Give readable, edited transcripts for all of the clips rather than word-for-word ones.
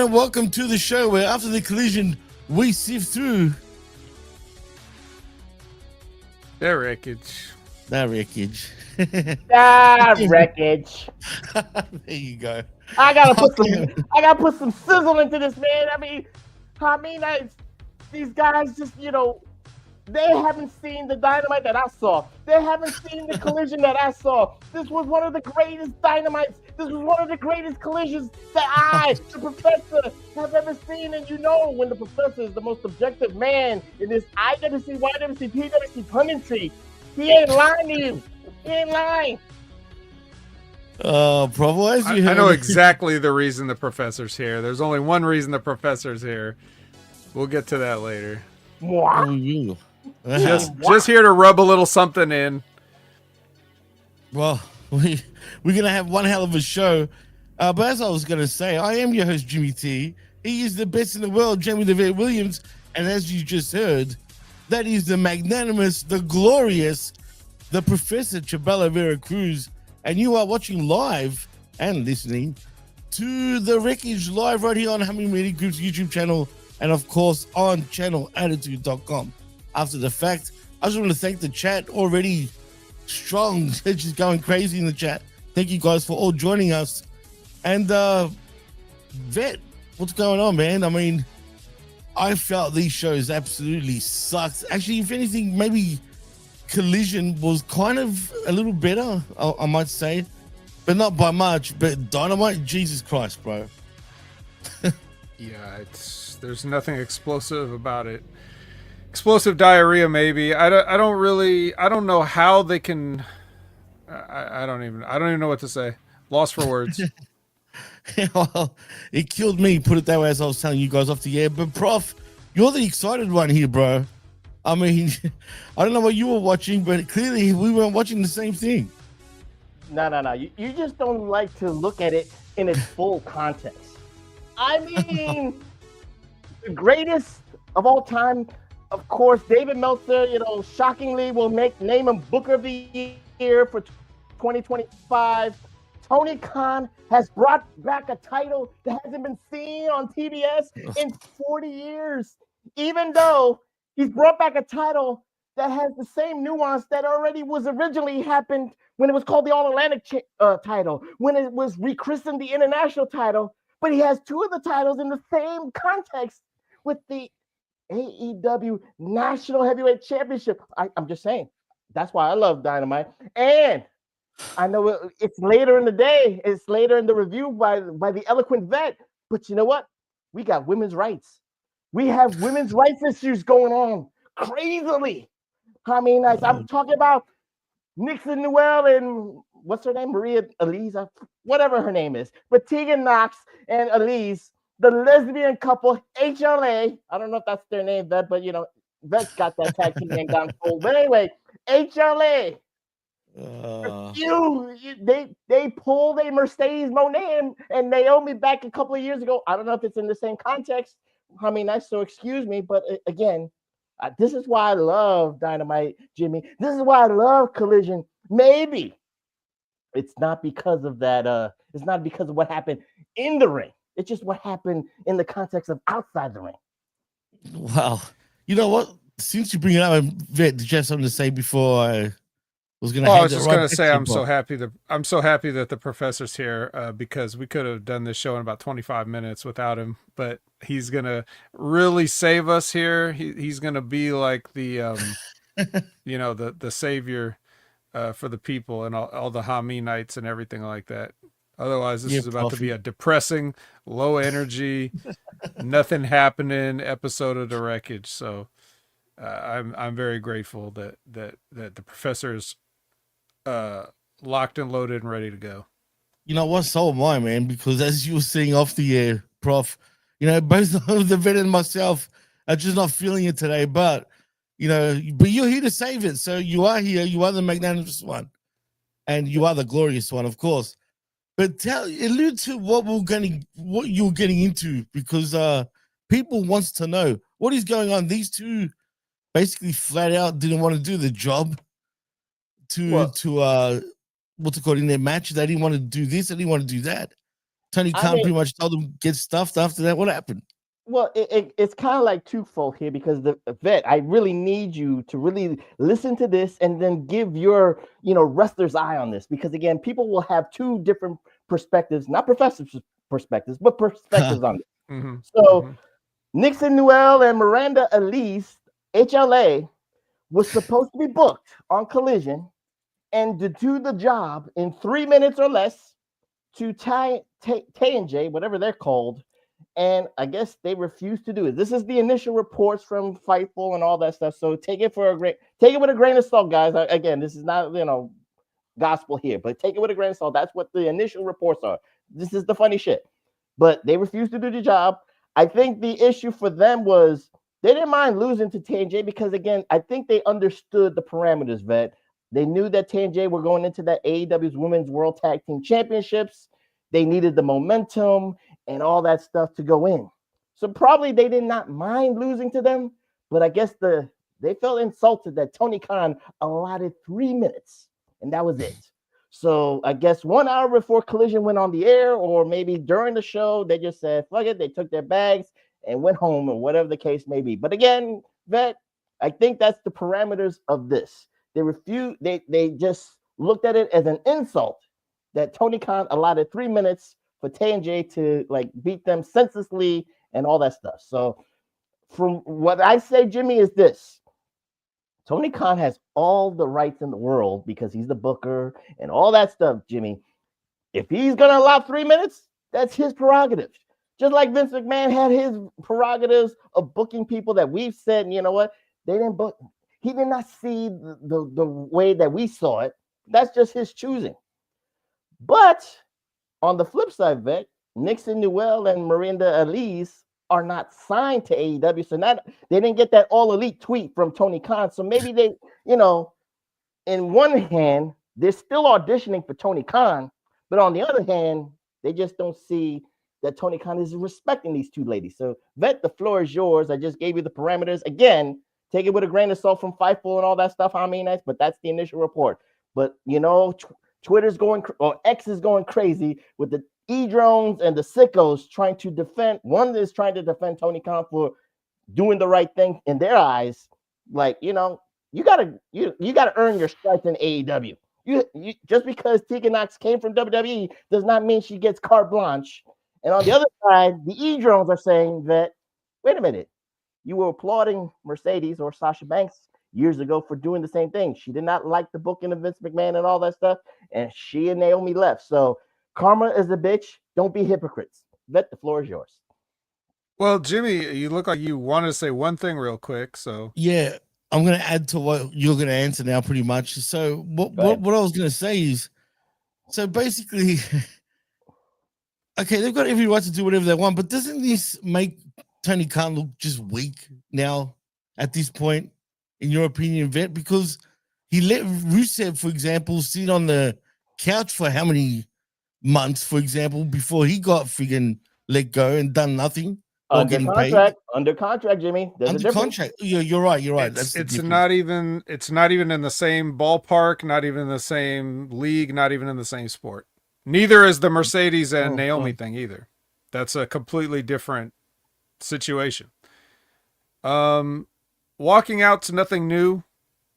and welcome to the show where after the collision, we sift through that wreckage. That wreckage. That wreckage. There you go. I gotta put some sizzle into this, man. These guys just, they haven't seen the Dynamite that I saw. They haven't seen the collision that I saw. This was one of the greatest Dynamites. This was one of the greatest collisions that I, the Professor, have ever seen. And when the Professor is the most objective man in this IWC, YWC, PWC punditry, he ain't lying to you. He ain't lying. Provo, as you I know exactly the reason the Professor's here. There's only one reason the Professor's here. We'll get to that later. What? Just here to rub a little something in. Well, we're gonna have one hell of a show. But as I was gonna say, I am your host, Jimmy T. He is the best in the world, Jamie the Vet Williams, and as you just heard, that is the magnanimous, the glorious, the Professor Chabelo Vera Cruz, and you are watching live and listening to the Wreckage live right here on Hangman Media Group's YouTube channel, and of course on channelattitude.com. After the fact, I just want to thank the chat already strong. It's just going crazy in the chat. Thank you guys for all joining us. And Vet, what's going on, man? I mean, I felt these shows absolutely sucked. Actually, if anything, maybe Collision was kind of a little better, I might say, but not by much. But Dynamite, Jesus Christ, bro. Yeah, there's nothing explosive about it. Explosive diarrhea, maybe. I don't know how they can. I don't even know what to say. Lost for words. Well, it killed me, put it that way, as I was telling you guys off the air. But Prof, you're the excited one here, bro. I mean, I don't know what you were watching, but clearly we weren't watching the same thing. No. You just don't like to look at it in its full context. I mean, the greatest of all time, of course, David Meltzer, shockingly will name him Booker of the Year for 2025. Tony Khan has brought back a title that hasn't been seen on TBS in 40 years, even though he's brought back a title that has the same nuance that already was originally happened when it was called the All-Atlantic title, when it was rechristened the International title, but he has two of the titles in the same context with the AEW National Heavyweight Championship. I'm just saying, that's why I love Dynamite. And I know it's later in the day, it's later in the review by the eloquent Vet, but you know what? We got women's rights. We have women's rights issues going on crazily. I mean, I'm talking about Nixon Newell and what's her name? Maria Elise, whatever her name is. But Tegan Knox and Elise, the lesbian couple, HLA. I don't know if that's their name, Vet, but Vet's got that tag team name down cold. But anyway, HLA. They pulled a Mercedes Moné and Naomi back a couple of years ago. I don't know if it's in the same context. I mean, so excuse me, but again, this is why I love Dynamite, Jimmy. This is why I love Collision. Maybe it's not because of that. It's not because of what happened in the ring. It's just what happened in the context of outside the ring. Wow. You know what? Since you bring it up, Vet, did you have something to say before I was going to? I was just going to say I'm so happy that the Professor's here because we could have done this show in about 25 minutes without him, but he's going to really save us here. He's going to be like the the savior for the people and all the Haminites and everything like that. Otherwise, this is about to be a depressing, low energy, nothing happening episode of the Wreckage. So I'm very grateful that the Professor's locked and loaded and ready to go. You know what? So am I, man, because as you were saying off the air, Prof, both the Vet and myself are just not feeling it today, but you're here to save it. So you are here. You are the magnanimous one and you are the glorious one, of course. But allude to what you're getting into, because people wants to know what is going on. These two basically flat out didn't want to do the job to what's it called in their match. They didn't want to do this. They didn't want to do that. Tony Khan pretty much told him get stuffed after that. What happened? Well, it's kind of like twofold here because the vet, I really need you to really listen to this and then give your, wrestler's eye on this, because again, people will have two different perspectives, not professors' perspectives, but perspectives on it. Mm-hmm. So Nixon Newell and Miranda Elise, HLA, was supposed to be booked on Collision and to do the job in 3 minutes or less to T&J, whatever they're called. And I guess they refused to do it. This is the initial reports from Fightful and all that stuff. So take it with a grain of salt, guys. Again, this is not gospel here, but take it with a grain of salt. That's what the initial reports are. This is the funny shit. But they refused to do the job. I think the issue for them was they didn't mind losing to T&J because, again, I think they understood the parameters, Vet. They knew that T&J were going into that AEW's Women's World Tag Team Championships. They needed the momentum and all that stuff to go in. So probably they did not mind losing to them, but I guess they felt insulted that Tony Khan allotted 3 minutes, and that was it. So I guess 1 hour before Collision went on the air, or maybe during the show, they just said, fuck it, they took their bags and went home, or whatever the case may be. But again, Vet, I think that's the parameters of this. They just looked at it as an insult that Tony Khan allotted 3 minutes for T&J to beat them senselessly and all that stuff. So from what I say, Jimmy, is this. Tony Khan has all the rights in the world because he's the booker and all that stuff, Jimmy. If he's going to allow 3 minutes, that's his prerogative. Just like Vince McMahon had his prerogatives of booking people that we've said, you know what, they didn't book. He did not see the way that we saw it. That's just his choosing. But on the flip side, Vet, Nixon Newell and Miranda Elise are not signed to AEW, so they didn't get that all elite tweet from Tony Khan. So maybe they, in one hand, they're still auditioning for Tony Khan, but on the other hand, they just don't see that Tony Khan is respecting these two ladies. So, Vet, the floor is yours. I just gave you the parameters. Again, take it with a grain of salt from Fightful and all that stuff. I mean, but that's the initial report. But Twitter's or X is going crazy with the E-drones and the sickos trying to defend. One is trying to defend Tony Khan for doing the right thing in their eyes. You gotta earn your stripes in AEW. You just because Tegan Knox came from WWE does not mean she gets carte blanche. And on the other side, the E-drones are saying that, wait a minute, you were applauding Mercedes or Sasha Banks years ago for doing the same thing. She did not like the booking of Vince McMahon and all that stuff, and she and Naomi left. So karma is a bitch. Don't be hypocrites. Vet, the floor is yours. Well, Jimmy, you look like you want to say one thing real quick. So yeah, I'm going to add to what you're going to answer now, pretty much. So what I was going to say is, so basically, okay, they've got every right to do whatever they want, but doesn't this make Tony Khan look just weak now at this point, in your opinion, Vet? Because he let Rusev, for example, sit on the couch for how many months, for example, before he got friggin' let go and done nothing. Under contract, Jimmy. Under contract. You're right. It's not even in the same ballpark, not even in the same league, not even in the same sport. Neither is the Mercedes and Naomi thing either. That's a completely different situation. Walking out to nothing new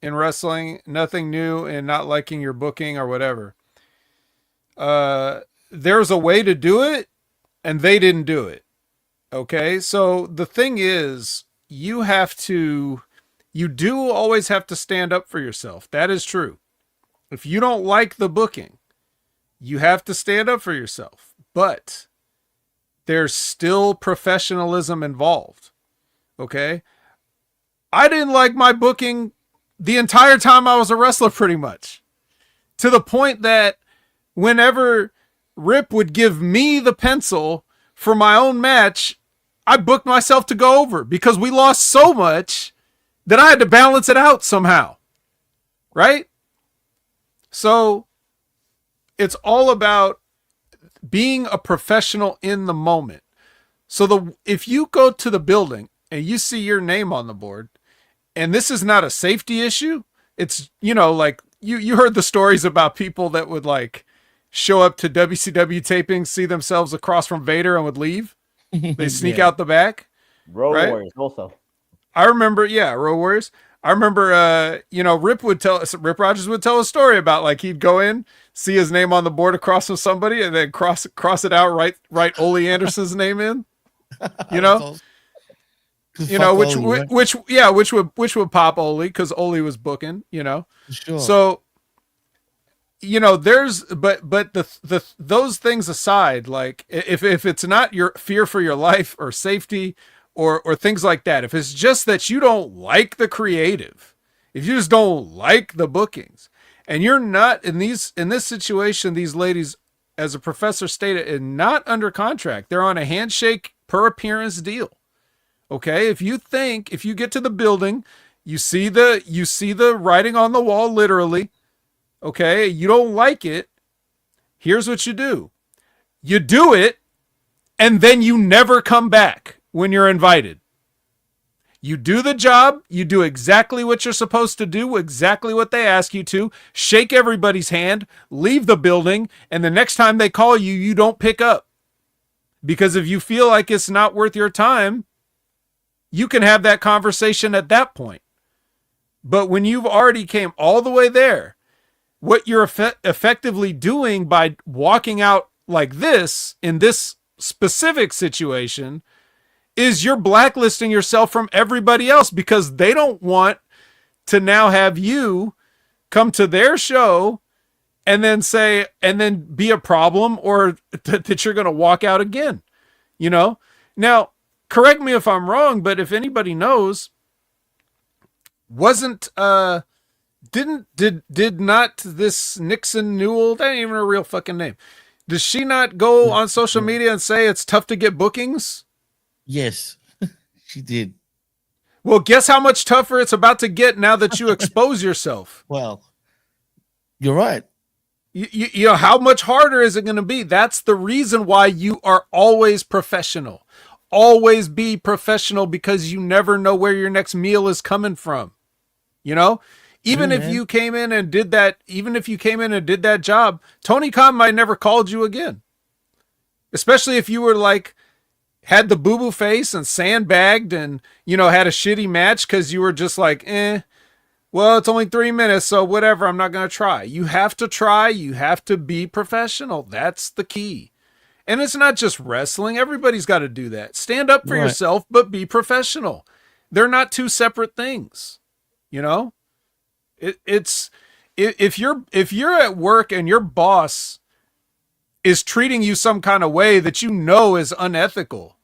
in wrestling, nothing new in not liking your booking or whatever. There's a way to do it, and they didn't do it. Okay, so the thing is, you do always have to stand up for yourself. That is true. If you don't like the booking, you have to stand up for yourself. But there's still professionalism involved. Okay? I didn't like my booking the entire time I was a wrestler, pretty much. To the point that whenever Rip would give me the pencil for my own match, I booked myself to go over because we lost so much that I had to balance it out somehow. Right? So it's all about being a professional in the moment. So if you go to the building and you see your name on the board, and this is not a safety issue, it's, you heard the stories about people that would show up to WCW tapings, see themselves across from Vader, and would leave. They sneak out the back. Road right? Warriors also. I remember, Road Warriors. I remember, Rip Rogers would tell a story about like he'd go in, see his name on the board across from somebody, and then cross it out, write Ole Anderson's name in. Which would pop Ole because Ole was booking, Sure. So, there's but those things aside, like if it's not your fear for your life or safety or things like that, if it's just that you don't like the creative, if you just don't like the bookings, and you're not in this situation, these ladies, as a professor stated, are not under contract. They're on a handshake per appearance deal. Okay, if you get to the building, you see the writing on the wall, literally. Okay, you don't like it. Here's what you do. You do it, and then you never come back when you're invited. You do the job. You do exactly what you're supposed to do, exactly what they ask you to. Shake everybody's hand, leave the building, and the next time they call you, you don't pick up. Because if you feel like it's not worth your time, you can have that conversation at that point. But when you've already came all the way there, what you're effectively doing by walking out like this in this specific situation is you're blacklisting yourself from everybody else because they don't want to now have you come to their show and then be a problem or that you're going to walk out again. Now, correct me if I'm wrong, but if anybody knows, did not this Nixon Newell, that ain't even a real fucking name. Does she not go on social media and say it's tough to get bookings? Yes, she did. Well, guess how much tougher it's about to get now that you expose yourself. Well, you're right. You know, how much harder is it going to be? That's the reason why you are always professional. Always be professional because you never know where your next meal is coming from. Even if you came in and did that job, Tony Khan might never called you again. Especially if you were like, had the boo-boo face and sandbagged and, had a shitty match because you were just like, well, it's only 3 minutes, so whatever, I'm not going to try. You have to try. You have to be professional. That's the key. And it's not just wrestling. Everybody's got to do that. Stand up for yourself, but be professional. They're not two separate things. It's if you're at work and your boss is treating you some kind of way that is unethical,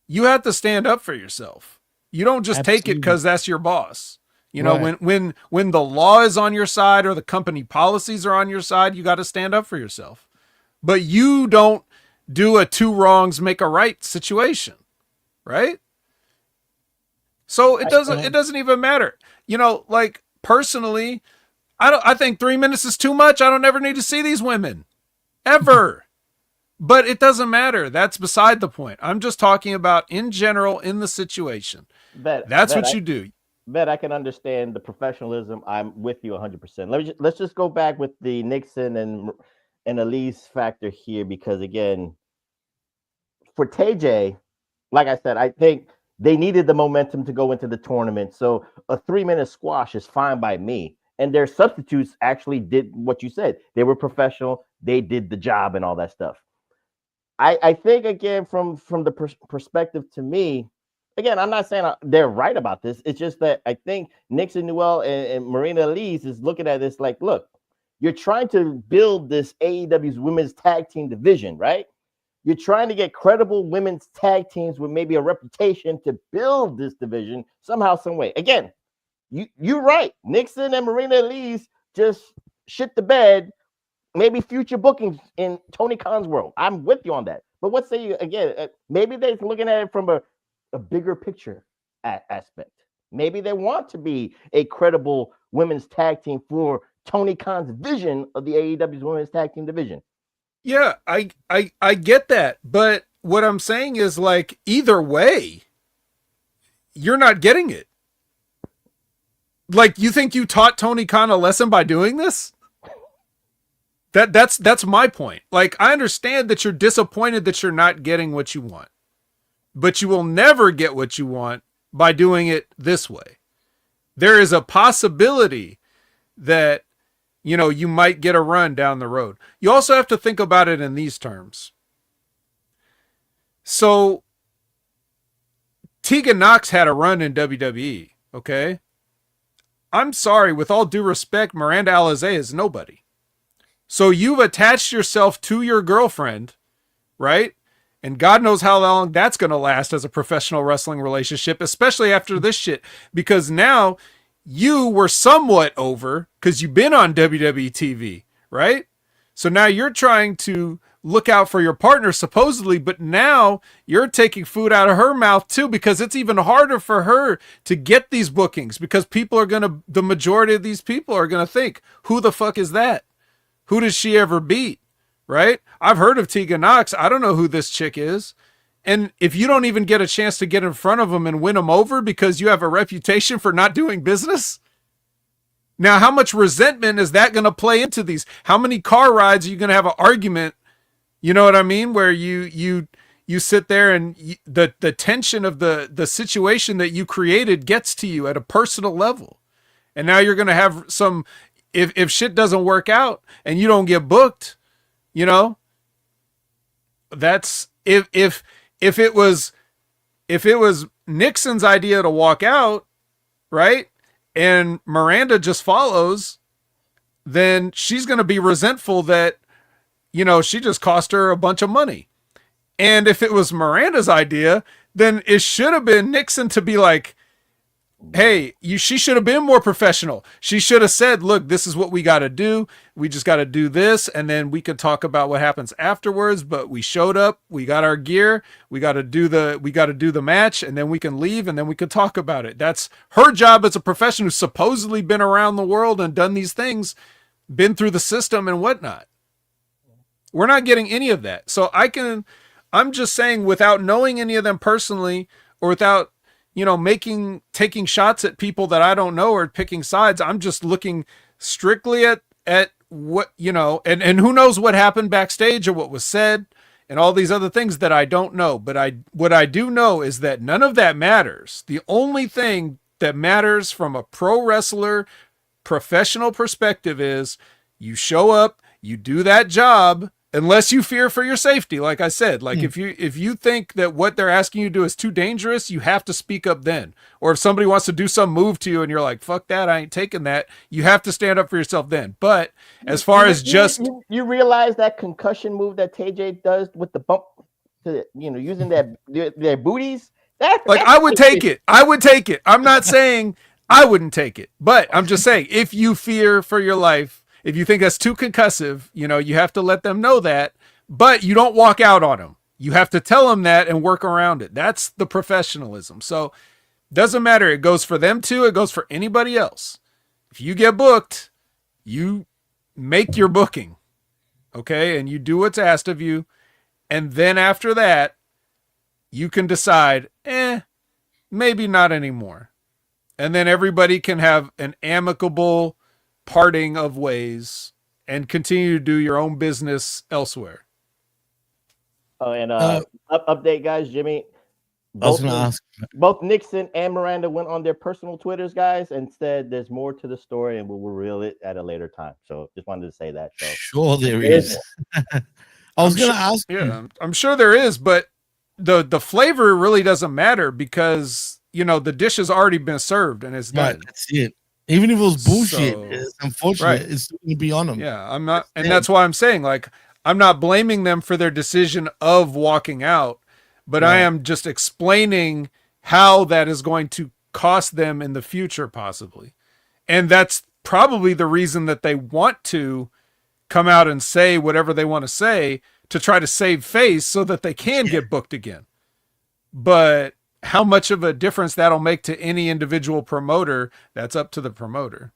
you have to stand up for yourself. You don't just take it because that's your boss. When the law is on your side or the company policies are on your side, you got to stand up for yourself. But you don't do a two wrongs make a right situation, right? So it doesn't even matter. Like personally, I think 3 minutes is too much. I don't ever need to see these women ever. But it doesn't matter. That's beside the point. I'm just talking about in general in the situation. That's what you do. Bet I can understand the professionalism. I'm with you 100%. Let's just go back with the Nixon and Elise factor here, because again, for TJ, like I said, I think they needed the momentum to go into the tournament. So a 3-minute squash is fine by me. And their substitutes actually did what you said. They were professional. They did the job and all that stuff. I think, again, from the perspective to me, again, I'm not saying they're right about this. It's just that I think Nixon Newell and Marina Elise is looking at this like, look, you're trying to build this AEW's women's tag team division, right? You're trying to get credible women's tag teams with maybe a reputation to build this division somehow, some way. Again, you're right. Nixon and Marina Elise just shit the bed. Maybe future bookings in Tony Khan's world. I'm with you on that. But what say you again? Maybe they're looking at it from a bigger picture aspect. Maybe they want to be a credible women's tag team for Tony Khan's vision of the AEW's women's tag team division. Yeah, I get that. But what I'm saying is, like, either way, you're not getting it. Like, you think you taught Tony Khan a lesson by doing this? That's my point. Like, I understand that you're disappointed that you're not getting what you want, but you will never get what you want by doing it this way. There is a possibility that, you know, you might get a run down the road. You also have to think about it in these terms. So Tegan Nox had a run in WWE, okay? I'm sorry, with all due respect, Miranda Alizé is nobody. So you've attached yourself to your girlfriend, right? And God knows how long that's going to last as a professional wrestling relationship, especially after this shit. Because now you were somewhat over because you've been on WWE TV, right? So now you're trying to look out for your partner, supposedly, but now you're taking food out of her mouth too, because it's even harder for her to get these bookings because the majority of these people are going to think, who the fuck is that? Who does she ever beat? Right? I've heard of Tegan Nox. I don't know who this chick is. And if you don't even get a chance to get in front of them and win them over because you have a reputation for not doing business, now how much resentment is that going to play into these? How many car rides are you going to have an argument? You know what I mean? Where you sit there and the tension of the situation that you created gets to you at a personal level. And now you're going to have some, if shit doesn't work out and you don't get booked, you know, that's if it was Nixon's idea to walk out, right? And Miranda just follows, then she's going to be resentful that, you know, she just cost her a bunch of money. And if it was Miranda's idea, then it should have been Nixon to be like, hey, she should have been more professional. She should have said, look, this is what we got to do. We just got to do this. And then we could talk about what happens afterwards. But we showed up, we got our gear, we got to do the match, and then we can leave and then we can talk about it. That's her job as a professional who's supposedly been around the world and done these things, been through the system and whatnot. We're not getting any of that. So I'm just saying, without knowing any of them personally, or without, you know, taking shots at people that I don't know or picking sides, I'm just looking strictly at what, you know, and who knows what happened backstage or what was said and all these other things that I don't know. But what I do know is that none of that matters. The only thing that matters from a pro wrestler professional perspective is you show up, you do that job, unless you fear for your safety. Like I said, like if you think that what they're asking you to do is too dangerous, you have to speak up then. Or if somebody wants to do some move to you and you're like, fuck that, I ain't taking that, you have to stand up for yourself then. But as far as just... You realize that concussion move that TJ does with the bump, to, you know, using their booties? I would take it. I would take it. I'm not saying I wouldn't take it. But I'm just saying, if you fear for your life, if you think that's too concussive, you know, you have to let them know that, but you don't walk out on them. You have to tell them that and work around it. That's the professionalism. So doesn't matter. It goes for them too. It goes for anybody else. If you get booked, you make your booking. Okay. And you do what's asked of you. And then after that, you can decide, maybe not anymore. And then everybody can have an amicable parting of ways and continue to do your own business elsewhere. Oh, and update, guys, Jimmy. I was going to ask. Both Nixon and Miranda went on their personal Twitters, guys, and said there's more to the story and we'll reveal it at a later time. So just wanted to say that. So sure there is. I was going to ask. Yeah, I'm sure there is, but the flavor really doesn't matter because, you know, the dish has already been served and it's done. Right, that's it. Even if it was bullshit, it's unfortunate. Right. It's going to be on them. Yeah, I'm not, and that's why I'm saying, like, I'm not blaming them for their decision of walking out, but I am just explaining how that is going to cost them in the future, possibly. And that's probably the reason that they want to come out and say whatever they want to say to try to save face so that they can get booked again. But how much of a difference that'll make to any individual promoter, that's up to the promoter.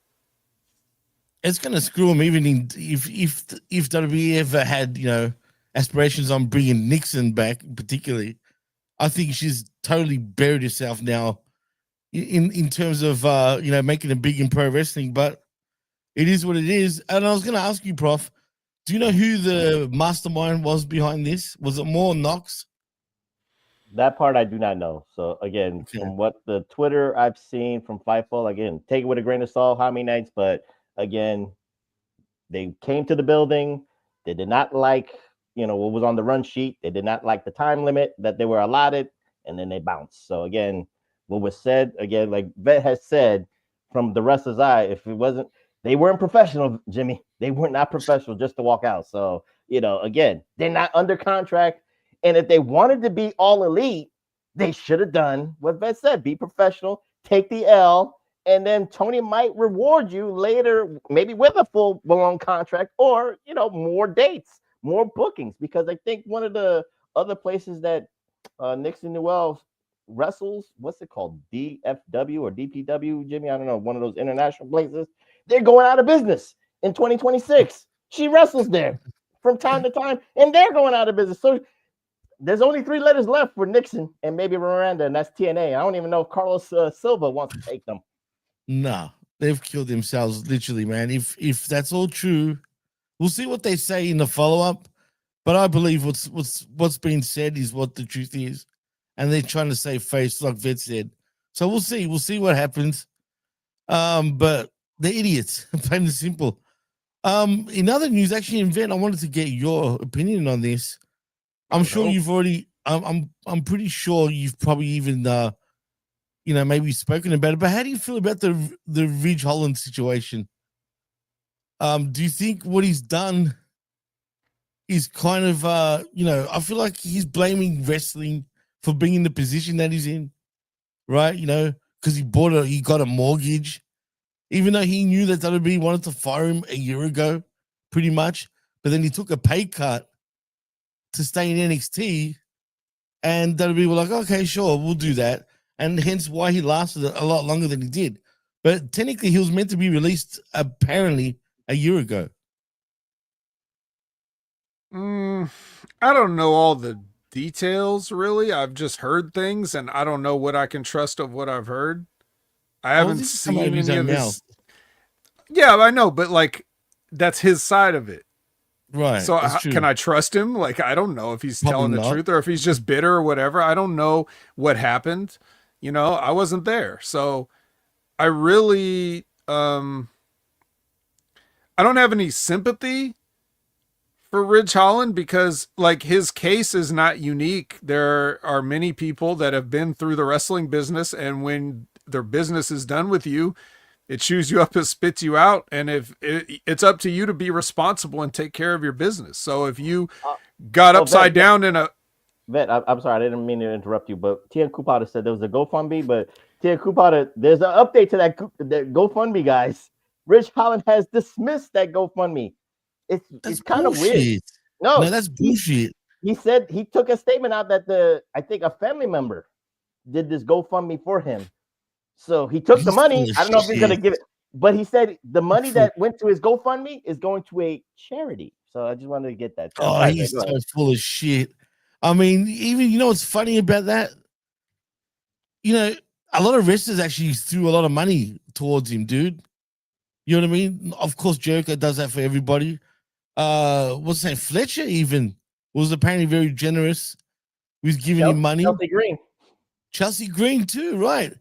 It's going to screw them even if WWE ever had, you know, aspirations on bringing Nixon back, particularly. I think she's totally buried herself now in terms of, you know, making it big in pro wrestling, but it is what it is. And I was going to ask you, Prof, Do you know who the mastermind was behind this? Was it more Knox? That part I do not know. So again, from what the Twitter I've seen from Fightful, again, take it with a grain of salt, how many nights, but again, they came to the building. They did not like, what was on the run sheet. They did not like the time limit that they were allotted, and then they bounced. So again, what was said, again, like Vet has said, from the wrestler's eye, if it wasn't, they weren't professional, Jimmy. They were not professional just to walk out. So, again, they're not under contract. And if they wanted to be all elite, they should have done what Vet said, be professional, take the L, and then Tony might reward you later, maybe with a full-blown contract or, more dates, more bookings. Because I think one of the other places that Nixon Newell wrestles, what's it called? DFW or DPW, Jimmy? I don't know, one of those international places. They're going out of business in 2026. She wrestles there from time to time, and they're going out of business. So there's only 3 letters left for Nixon and maybe Miranda, and that's TNA. I don't even know if Carlos Silva wants to take them. No, they've killed themselves, literally, man. If that's all true, we'll see what they say in the follow-up. But I believe what's being said is what the truth is, and they're trying to save face, like Vet said. So we'll see. We'll see what happens. But they're idiots, plain and simple. In other news, actually, in Vet, I wanted to get your opinion on this. I'm sure you've already. I'm pretty sure you've probably even maybe spoken about it. But how do you feel about the Ridge Holland situation? Do you think what he's done is kind of I feel like he's blaming wrestling for being in the position that he's in, right? Because he got a mortgage, even though he knew that WWE wanted to fire him a year ago, pretty much. But then he took a pay cut to stay in NXT, and WWE were like, okay, sure, we'll do that. And hence why he lasted a lot longer than he did. But technically, he was meant to be released apparently a year ago. I don't know all the details, really. I've just heard things, and I don't know what I can trust of what I've heard. I haven't seen any of this. Yeah, I know, but that's his side of it. Right. So can I trust him? I don't know if he's telling the truth or if he's just bitter or whatever. I don't know what happened. I wasn't there. So I really, I don't have any sympathy for Ridge Holland because his case is not unique. There are many people that have been through the wrestling business, and when their business is done with you, it chews you up and spits you out. And if it's up to you to be responsible and take care of your business. So if you got upside down in a Vet, I'm sorry, I didn't mean to interrupt you, but Tian Kupata said there was a GoFundMe, but Tian Kupata, there's an update to that GoFundMe, guys. Ridge Holland has dismissed that GoFundMe. It's kind of weird. No, that's bullshit. He said he took a statement out that I think a family member did this GoFundMe for him. So he took the money. I don't know if he's going to give it, but he said the money that went to his GoFundMe is going to a charity. So I just wanted to get that. He's so full of shit. I mean, even, what's funny about that? A lot of wrestlers actually threw a lot of money towards him, dude. You know what I mean? Of course, Jericho does that for everybody. What's his name? Fletcher even was apparently very generous with giving him money. Chelsea Green too, right?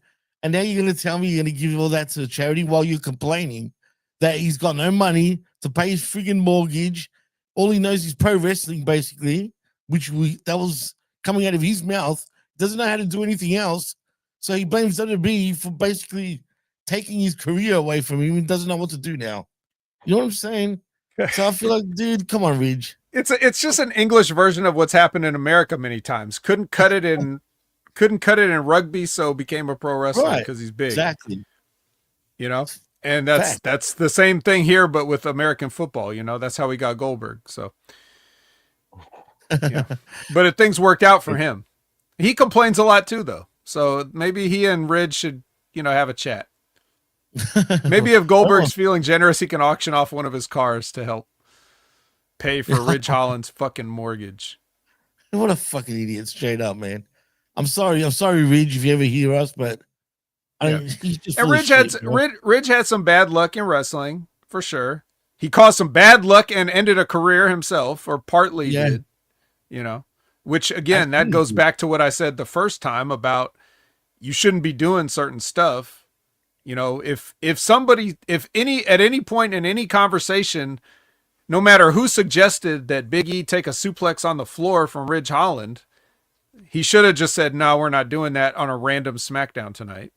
And now you're going to tell me you're going to give all that to charity while you're complaining that he's got no money to pay his friggin' mortgage. All he knows is pro wrestling, basically, that was coming out of his mouth. Doesn't know how to do anything else. So he blames WWE for basically taking his career away from him and doesn't know what to do now. You know what I'm saying? So I feel like, dude, come on, Ridge. It's just an English version of what's happened in America many times. Couldn't cut it in rugby, so became a pro wrestler because he's big. Exactly. And that's the same thing here, but with American football. That's how we got Goldberg. So, but things worked out for him. He complains a lot too, though. So maybe he and Ridge should, have a chat. Maybe if Goldberg's feeling generous, he can auction off one of his cars to help pay for Ridge Holland's fucking mortgage. What a fucking idiot, straight up, man. I'm sorry, Ridge, if you ever hear us, but he's just and Ridge had some bad luck in wrestling for sure. he caused some bad luck and ended a career himself, or partly did, you know, which again, that goes back to what I said the first time about you shouldn't be doing certain stuff. You know, if at any point in any conversation, no matter who suggested that Big E take a suplex on the floor from Ridge Holland, he should have just said, no, we're not doing that on a random SmackDown tonight.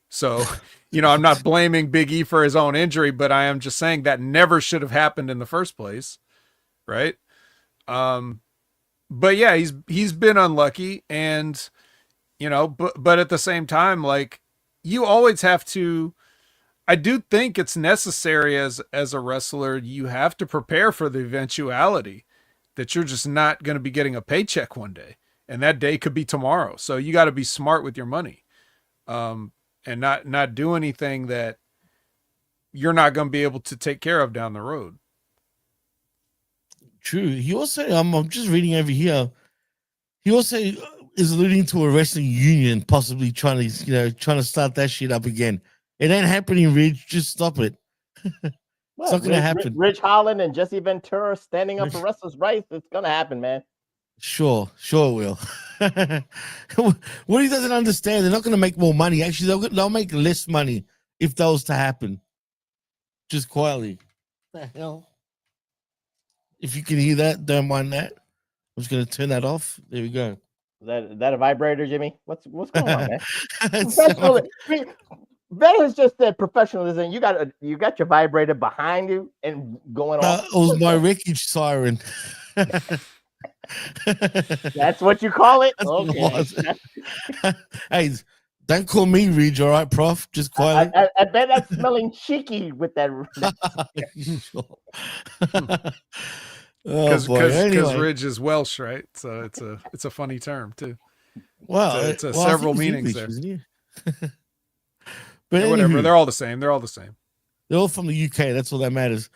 So, you know, I'm not blaming Big E for his own injury, but I am just saying that never should have happened in the first place. Right. But yeah, he's been unlucky, and, you know, but at the same time, like, you always have to, I do think it's necessary as a wrestler, you have to prepare for the eventuality that you're just not going to be getting a paycheck one day, and that day could be tomorrow. So you got to be smart with your money, and not do anything that you're not going to be able to take care of down the road. True. He also, I'm just reading over here. He also is alluding to a wrestling union possibly trying to start that shit up again. It ain't happening, Ridge. Just stop it. It's not going to happen. Ridge Holland and Jesse Ventura standing up for wrestlers' rights. It's going to happen, man. Sure it will. What he doesn't understand, they're not going to make more money. Actually, they'll make less money if that was to happen. Just quietly. What the hell? If you can hear that, don't mind that. I'm just going to turn that off. There we go. Is that a vibrator, Jimmy? What's going on, man? Ben has just said professionalism. You got your vibrator behind you and going off. It was my wreckage siren. That's what you call it? Okay. Hey, don't call me Ridge, all right, Prof? Just quietly. I bet that's smelling cheeky with that. Because Ridge is Welsh, right? So it's a funny term too. Well, it's several meanings English, there. But whatever, they're all the same. They're all the same. They're all from the UK. That's all that matters.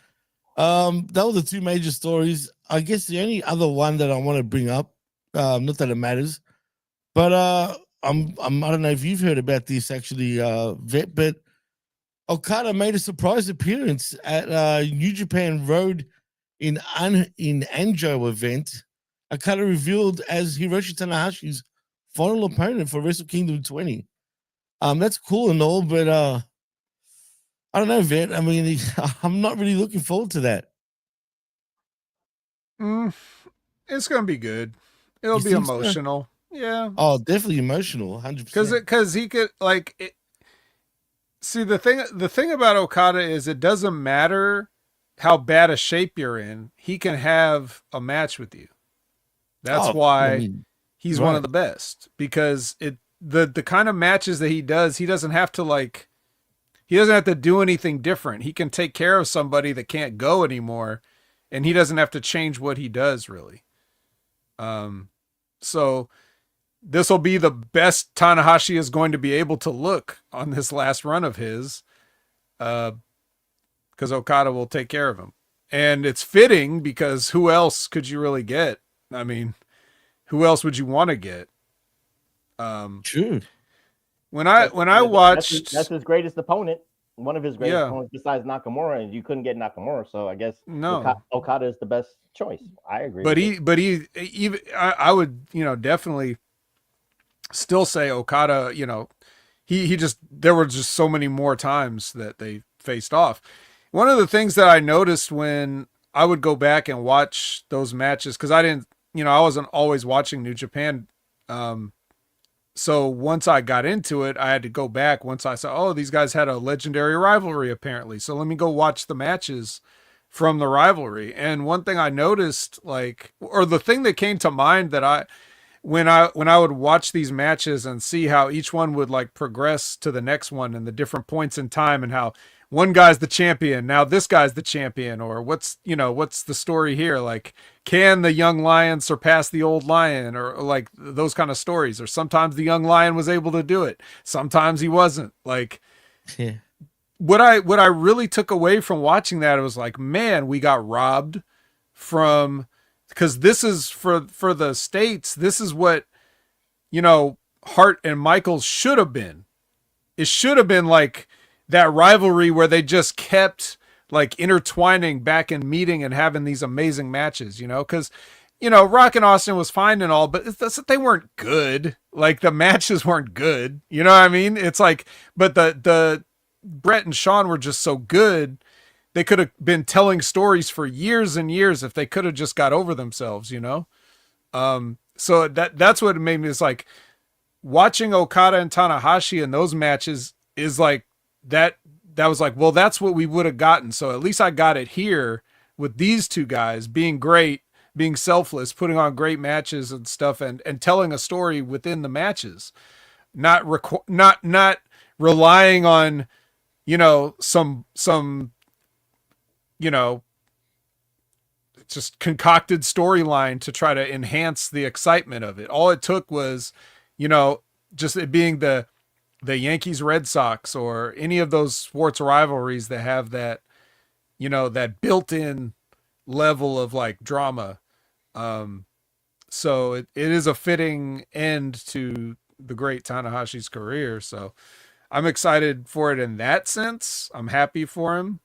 That were the two major stories. I guess the only other one that I want to bring up, not that it matters, but I don't know if you've heard about this actually, Vet, but Okada made a surprise appearance at New Japan Road in Anjo event. Okada revealed as Hiroshi Tanahashi's final opponent for Wrestle Kingdom 20. That's cool and all, but I don't know, Vet. I mean, I'm not really looking forward to that. It's gonna be good. It'll be emotional. So? Yeah. Oh, definitely emotional, 100%. Because he could see the thing about Okada is it doesn't matter how bad a shape you're in. He can have a match with you. That's why he's one of the best, because the kind of matches that he does, he doesn't have to do anything different. He can take care of somebody that can't go anymore, and he doesn't have to change what he does really. So this will be the best Tanahashi is going to be able to look on this last run of his, because Okada will take care of him. And it's fitting because who else could you really get? I mean, who else would you want to get? True. When I watched, that's his greatest opponent, one of his greatest opponents besides Nakamura, and you couldn't get Nakamura, so I guess Okada is the best choice. I agree. I would definitely still say Okada. He just, there were just so many more times that they faced off. One of the things that I noticed when I would go back and watch those matches, because I wasn't always watching New Japan. So once I got into it, I had to go back once I saw, these guys had a legendary rivalry apparently. So let me go watch the matches from the rivalry. And one thing I noticed, or the thing that came to mind that when I would watch these matches and see how each one would progress to the next one and the different points in time, and how one guy's the champion, now this guy's the champion, or what's the story here? Can the young lion surpass the old lion, or those kind of stories? Or sometimes the young lion was able to do it, sometimes he wasn't. What I really took away from watching that, it was man, we got robbed from, because this is for the States, this is what Hart and Michaels should have been. It should have been that rivalry where they just kept like intertwining back and meeting and having these amazing matches, you know, because, you know, Rock and Austin was fine and all, but they weren't good. Like the matches weren't good. You know what I mean? It's like, but the Brett and Sean were just so good. They could have been telling stories for years and years if they could have just got over themselves, you know? So that's what it made me, is like watching Okada and Tanahashi in those matches is like that was like, well, that's what we would have gotten. So at least I got it here with these two guys being great, being selfless, putting on great matches and stuff, and telling a story within the matches, not relying on, you know, some, you know, just concocted storyline to try to enhance the excitement of it. All it took was, you know, just it being the Yankees Red Sox or any of those sports rivalries that have that, you know, that built-in level of like drama. So it is a fitting end to the great Tanahashi's career. So I'm excited for it in that sense. I'm happy for him,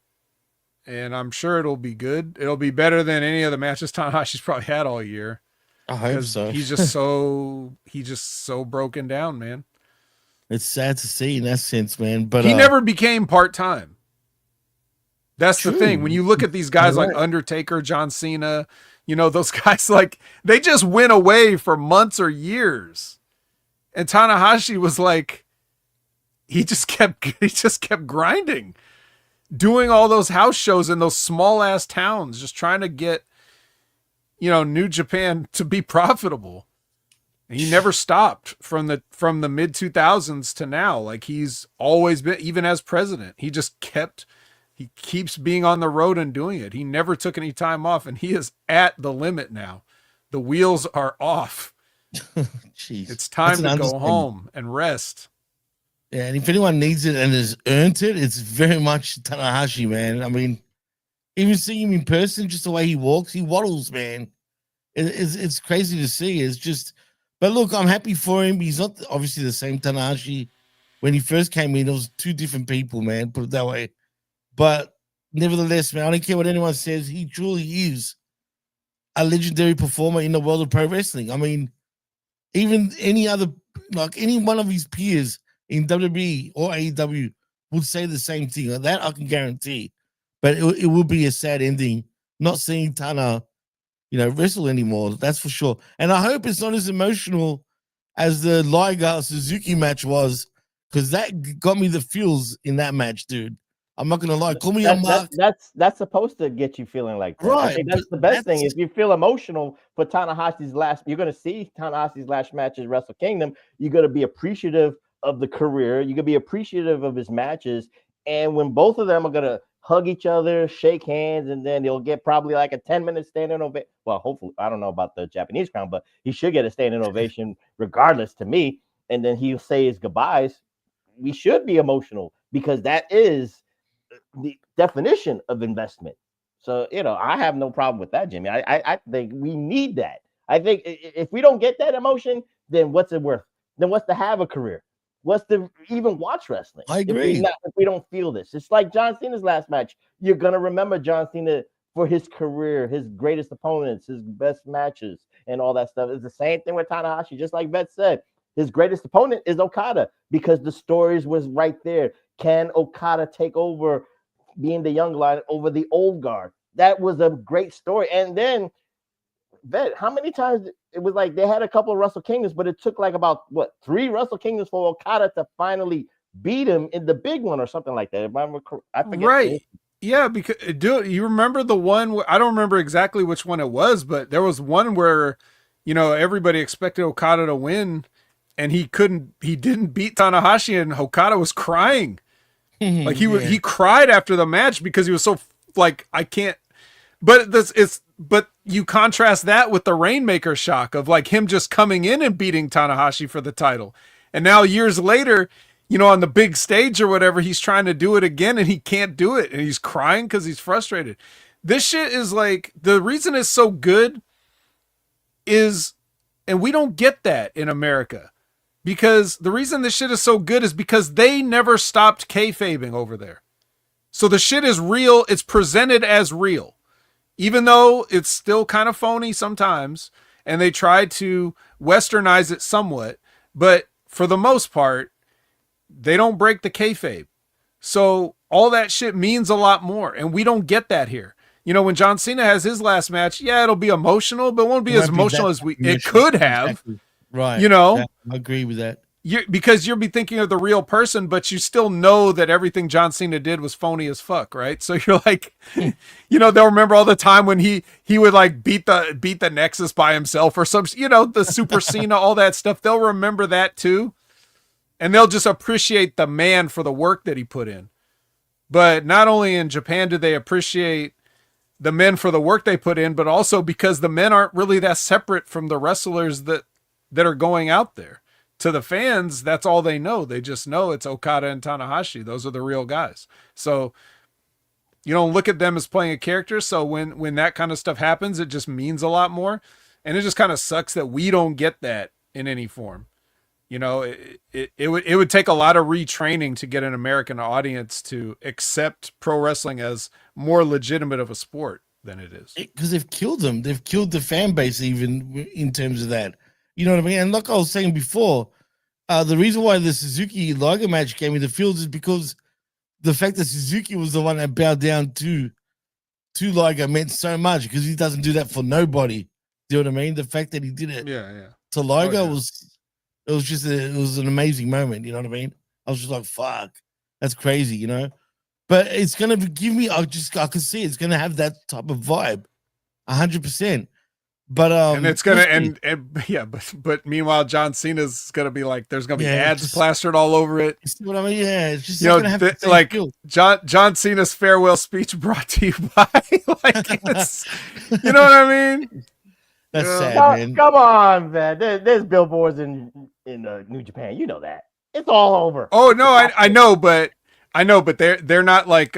and I'm sure it'll be good. It'll be better than any of the matches Tanahashi's probably had all year. I hope so. He's just so broken down, man. It's sad to see in that sense, man. But he never became part-time. That's true. The thing. When you look at these guys like Undertaker, John Cena, you know, those guys, like, they just went away for months or years. And Tanahashi was like, he just kept grinding, doing all those house shows in those small ass towns, just trying to get, you know, New Japan to be profitable. And he never stopped from the mid 2000s to now. Like, he's always been, even as president, he keeps being on the road and doing it. He never took any time off, and he is at the limit now. The wheels are off. Jeez. It's time to go home and rest. Yeah, and if anyone needs it and has earned it, it's very much Tanahashi, man. I mean, even seeing him in person, just the way he walks, he waddles, man. It's crazy to see. It's just, but look, I'm happy for him. He's not obviously the same Tanahashi. When he first came in, it was two different people, man, put it that way. But nevertheless, man, I don't care what anyone says. He truly is a legendary performer in the world of pro wrestling. I mean, even any other, like any one of his peers in WWE or AEW would say the same thing. That I can guarantee. But it would be a sad ending not seeing Tana, you know, wrestle anymore. That's for sure. And I hope it's not as emotional as the Liger Suzuki match was, because that got me the feels in that match, dude. I'm not gonna lie. Call me a mark. That's supposed to get you feeling like that. Right, I think that's the best thing. If you feel emotional for Tanahashi's last, you're gonna see Tanahashi's last match is Wrestle Kingdom. You're gonna be appreciative of the career. You're gonna be appreciative of his matches. And when both of them are gonna hug each other, shake hands, and then he'll get probably like a 10-minute standing ovation. Well, hopefully, I don't know about the Japanese crowd, but he should get a standing ovation regardless to me. And then he'll say his goodbyes. We should be emotional because that is the definition of investment. So, you know, I have no problem with that, Jimmy. I think we need that. I think if we don't get that emotion, then what's it worth? Then what's to have a career? What's to even watch wrestling? I agree. If we don't feel this, it's like John Cena's last match. You're gonna remember John Cena for his career, his greatest opponents, his best matches, and all that stuff. It's the same thing with Tanahashi. Just like Vet said, his greatest opponent is Okada because the stories was right there. Can Okada take over being the young lion over the old guard? That was a great story. And then, Vet, how many times it was like they had a couple of Wrestle Kingdoms, but it took like about 3 Wrestle Kingdoms for Okada to finally beat him in the big one or something like that. I forget. Right. Yeah, because you remember the one, I don't remember exactly which one it was, but there was one where, you know, everybody expected Okada to win and he didn't beat Tanahashi, and Okada was crying. Like he cried after the match because he was so like, I can't, but you contrast that with the Rainmaker shock of like him just coming in and beating Tanahashi for the title. And now years later, you know, on the big stage or whatever, he's trying to do it again and he can't do it. And he's crying because he's frustrated. This shit is like, the reason it's so good is, and we don't get that in America, because the reason this shit is so good is because they never stopped kayfabing over there. So the shit is real. It's presented as real, even though it's still kind of phony sometimes. And they try to westernize it somewhat, but for the most part, they don't break the kayfabe. So all that shit means a lot more. And we don't get that here. You know, when John Cena has his last match, yeah, it'll be emotional, but it won't be as emotional as it could have. Exactly. Right. You know, I agree with that. Because you'll be thinking of the real person, but you still know that everything John Cena did was phony as fuck, right? So you're like, you know, they'll remember all the time when he would like beat the Nexus by himself or some, you know, the Super Cena, all that stuff. They'll remember that too. And they'll just appreciate the man for the work that he put in. But not only in Japan do they appreciate the men for the work they put in, but also because the men aren't really that separate from the wrestlers that are going out there. To the fans, that's all they know. They just know it's Okada and Tanahashi. Those are the real guys. So you don't look at them as playing a character. So when that kind of stuff happens, it just means a lot more. And it just kind of sucks that we don't get that in any form. You know, it would take a lot of retraining to get an American audience to accept pro wrestling as more legitimate of a sport than it is. Because they've killed them. They've killed the fan base even in terms of that. You know what I mean? And like I was saying before, the reason why the Suzuki Liger match came in the field is because the fact that Suzuki was the one that bowed down to Liger meant so much, because he doesn't do that for nobody. Do you know what I mean? The fact that he did it to Liger was an amazing moment. You know what I mean? I was just like, fuck, that's crazy, you know? But it's going to give me, I can see it's going to have that type of vibe, 100%. But and it's gonna but meanwhile John Cena's gonna be like, there's gonna be ads plastered all over it. You see what I mean? Yeah, it's just gonna have like feel. John Cena's farewell speech brought to you by like it's, you know what I mean? That's sad, man. Come on, man. There's billboards in New Japan. You know that. It's all over. Oh no, I know, but they're not like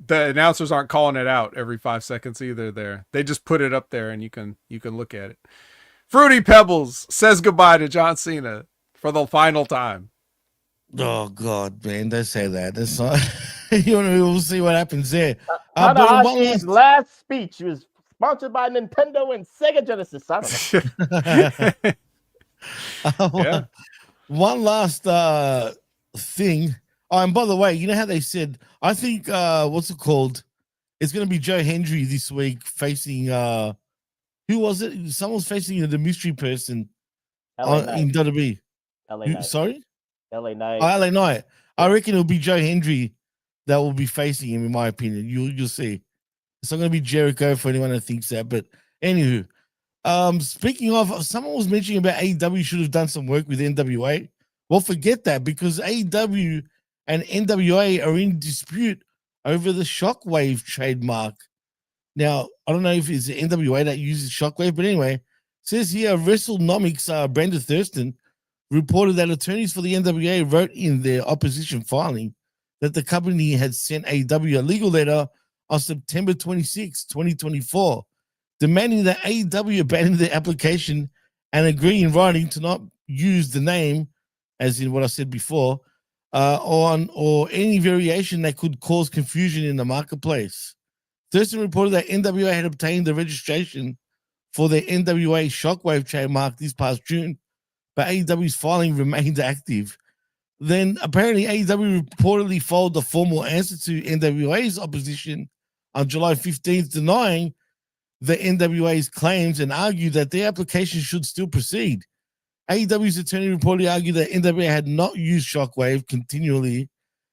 the announcers aren't calling it out every 5 seconds either. They just put it up there and you can look at it. Fruity Pebbles says goodbye to John Cena for the final time. Oh God, man, don't say that. That's not. We'll see what happens there. Tanahashi's last speech was sponsored by Nintendo and Sega Genesis. One last thing. Oh, and by the way, you know how they said, I think, what's it called? It's going to be Joe Hendry this week facing, who was it? Someone's facing the mystery person in WWE. LA Knight. Sorry? LA Knight. Oh, LA Knight. I reckon it'll be Joe Hendry that will be facing him, in my opinion. You'll see. It's not going to be Jericho for anyone that thinks that. But anywho, speaking of, someone was mentioning about AEW should have done some work with NWA. Well, forget that, because AEW and NWA are in dispute over the Shockwave trademark. Now, I don't know if it's the NWA that uses Shockwave, but anyway, it says here WrestleNomics, Brenda Thurston reported that attorneys for the NWA wrote in their opposition filing that the company had sent AEW a legal letter on September 26, 2024, demanding that AEW abandon their application and agree in writing to not use the name, as in what I said before, or any variation that could cause confusion in the marketplace. Thurston reported that NWA had obtained the registration for their NWA Shockwave trademark this past June, but AEW's filing remained active. Then apparently AEW reportedly filed a formal answer to NWA's opposition on July 15th, denying the NWA's claims and argued that their application should still proceed. AEW's attorney reportedly argued that NWA had not used Shockwave continually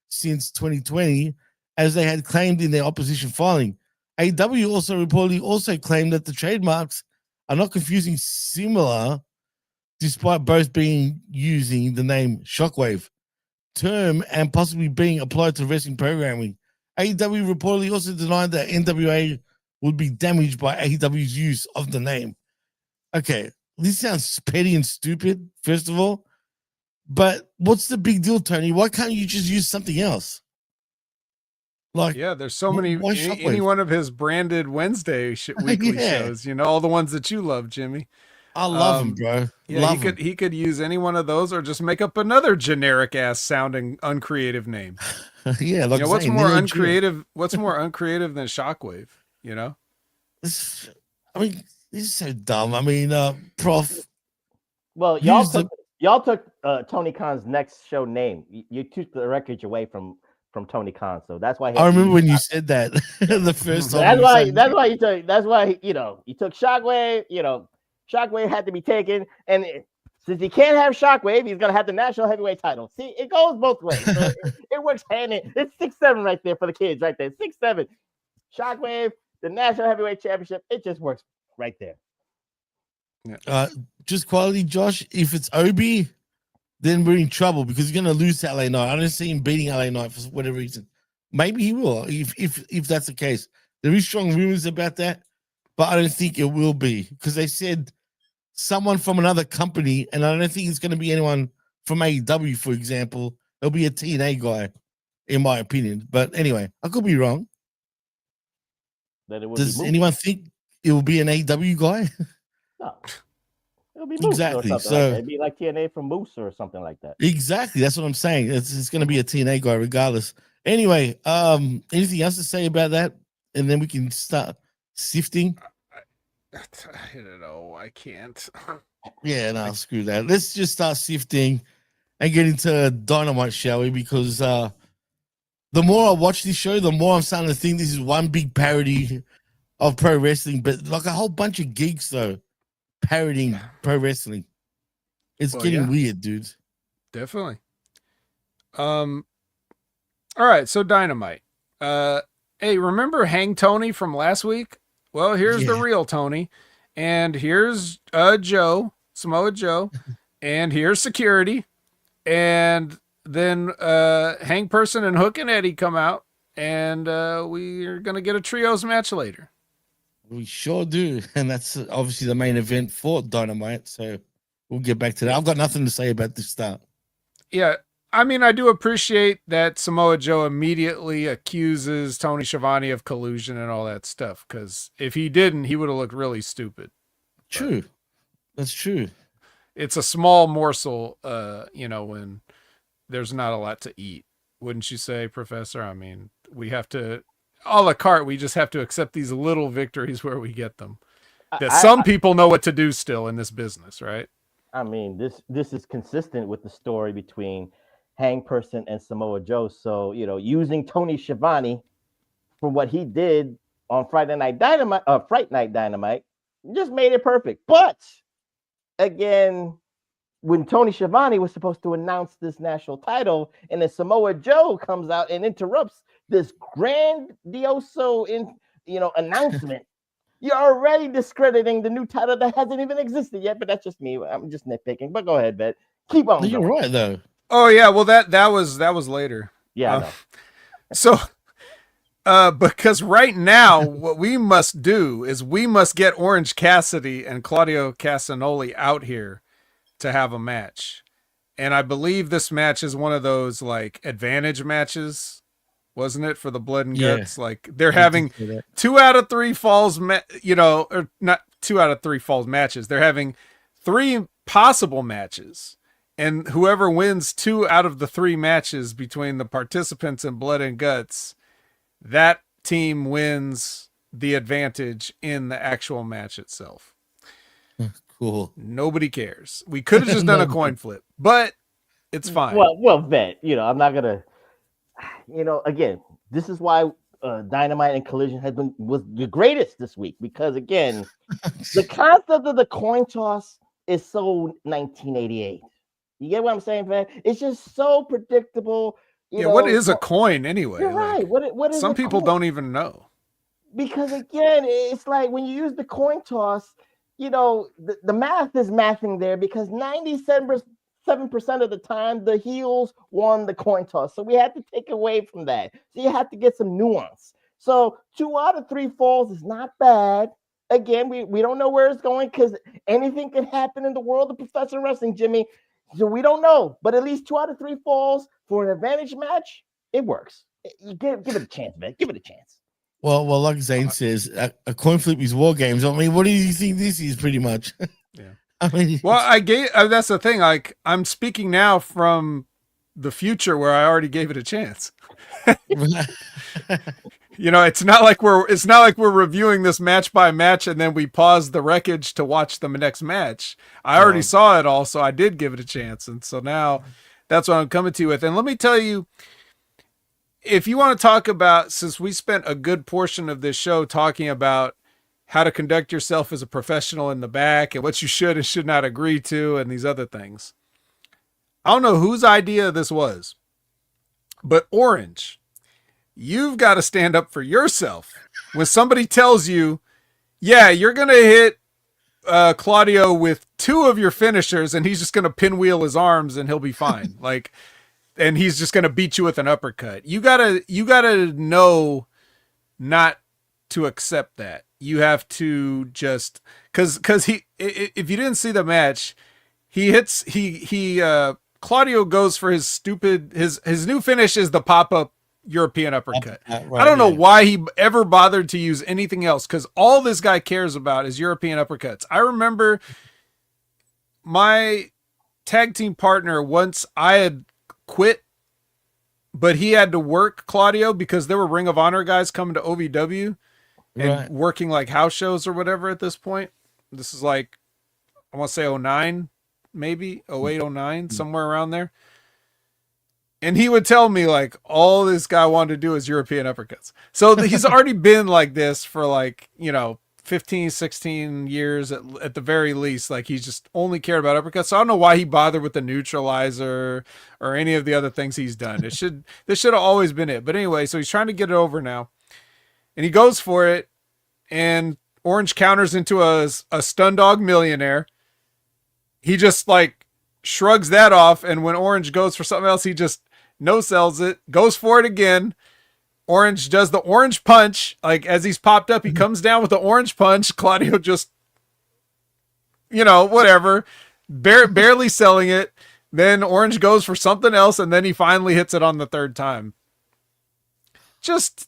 since 2020, as they had claimed in their opposition filing. AEW also reportedly claimed that the trademarks are not confusing similar, despite both being using the name Shockwave term and possibly being applied to wrestling programming. AEW reportedly also denied that NWA would be damaged by AEW's use of the name. Okay, this sounds petty and stupid, first of all, but what's the big deal, Tony? Why can't you just use something else? Like, yeah, there's so many. Any one of his branded Wednesday weekly shows, all the ones that you love, Jimmy. I love him, bro. Yeah, love him. he could use any one of those, or just make up another generic ass sounding uncreative name. Yeah, like what's more uncreative? What's more uncreative than Shockwave? You know. I mean, this is so dumb. I mean, Prof. Well, y'all took Tony Khan's next show name. You took the wreckage away from Tony Khan, so that's why. I remember when you said that the first time. That's why you took Shockwave. You know, Shockwave had to be taken, and since he can't have Shockwave, he's gonna have the national heavyweight title. See, it goes both ways. So it works hand in. It's 6-7 right there for the kids, right there. 6-7. Shockwave, the national heavyweight championship. It just works right there. Yeah. Just quality, Josh. If it's Obi, then we're in trouble because he's gonna lose to LA Knight. I don't see him beating LA Knight for whatever reason. Maybe he will, if that's the case. There is strong rumors about that, but I don't think it will be because they said someone from another company, and I don't think it's going to be anyone from AEW, for example. It'll be a TNA guy, in my opinion. But anyway, I could be wrong. Does anyone think it will be an AEW guy? No. It'll be Moose exactly. Or so like it'd be like TNA from Moose or something like that. Exactly. That's what I'm saying. It's going to be a TNA guy regardless. Anyway, anything else to say about that? And then we can start sifting. I don't know. I can't. Yeah, no, screw that. Let's just start sifting and get into Dynamite, shall we? Because the more I watch this show, the more I'm starting to think this is one big parody of pro wrestling, but like a whole bunch of geeks, though, parodying pro wrestling. It's getting weird, dude. Definitely. All right, so Dynamite. Hey, remember Hang Tony from last week? Well, here's the real Tony, and here's Joe, Samoa Joe, and here's security, and then Hang Person and Hook and Eddie come out, and we're gonna get a trios match later. We sure do, and that's obviously the main event for Dynamite. So we'll get back to that. I've got nothing to say about this start. Yeah. I mean, I do appreciate that Samoa Joe immediately accuses Tony Schiavone of collusion and all that stuff, because if he didn't, he would have looked really stupid. True. But that's true. It's a small morsel, when there's not a lot to eat. Wouldn't you say, Professor? I mean, we have to, a la carte, we just have to accept these little victories where we get them. Some people know what to do still in this business, right? I mean, this is consistent with the story between Hang Person and Samoa Joe. So, using Tony Schiavone for what he did on Fright Night Dynamite just made it perfect. But again, when Tony Schiavone was supposed to announce this national title, and then Samoa Joe comes out and interrupts this grandioso announcement, you're already discrediting the new title that hasn't even existed yet. But that's just me. I'm just nitpicking. But go ahead, Ben. Keep on. You're right, though. Oh yeah, well that was later. Yeah. I know. So, because right now what we must do is we must get Orange Cassidy and Claudio Castagnoli out here to have a match, and I believe this match is one of those like advantage matches, wasn't it, for the Blood and Guts? Like they're having 2 out of 3 falls, or not 2 out of 3 falls matches. They're having 3 possible matches. And whoever wins 2 out of the 3 matches between the participants in Blood and Guts, that team wins the advantage in the actual match itself. Cool. Nobody cares. We could have just done a coin flip, but it's fine. Well, Vet, I'm not gonna. Again, this is why Dynamite and Collision was the greatest this week, because again, the concept of the coin toss is so 1988. You get what I'm saying, man? It's just so predictable. What is a coin anyway? You're right. What is some people don't even know. Because again, it's like when you use the coin toss, the math is mathing there, because 97% of the time the heels won the coin toss. So we had to take away from that. So you have to get some nuance. So 2 out of 3 falls is not bad. Again, we don't know where it's going, because anything can happen in the world of professional wrestling, Jimmy. So we don't know, but at least 2 out of 3 falls for an advantage match, it works. Give it a chance, man. Give it a chance. Well, like Zane says, a coin flip is war games. I mean, what do you think this is, pretty much? Yeah. I mean, Well, that's the thing. Like, I'm speaking now from the future where I already gave it a chance. You know, it's not like we're reviewing this match by match and then we pause the wreckage to watch the next match. I already saw it all, so I did give it a chance. And so now that's what I'm coming to you with. And let me tell you, if you want to talk about, since we spent a good portion of this show talking about how to conduct yourself as a professional in the back and what you should and should not agree to and these other things. I don't know whose idea this was, but Orange, you've got to stand up for yourself. When somebody tells you, yeah, you're going to hit Claudio with 2 of your finishers and he's just going to pinwheel his arms and he'll be fine. And he's just going to beat you with an uppercut. You gotta know not to accept that. You have to just, cause if you didn't see the match, Claudio goes for his new finish is the pop-up European uppercut. Right, I don't know why he ever bothered to use anything else, because all this guy cares about is European uppercuts. I remember my tag team partner, once I had quit, but he had to work Claudio because there were Ring of Honor guys coming to OVW and working like house shows or whatever at this point. This is like, I want to say 09, maybe 08, 09, somewhere around there. And he would tell me like all this guy wanted to do is European uppercuts. So he's already been like this for like, 15, 16 years at the very least. Like he's just only cared about uppercuts. So I don't know why he bothered with the neutralizer or any of the other things he's done. This should have always been it. But anyway, so he's trying to get it over now. And he goes for it. And Orange counters into a stun dog millionaire. He just like shrugs that off. And when Orange goes for something else, he just no-sells it, goes for it again. Orange does the orange punch. Like as he's popped up, he comes down with the orange punch. Claudio just, whatever, barely selling it. Then Orange goes for something else. And then he finally hits it on the 3rd time. Just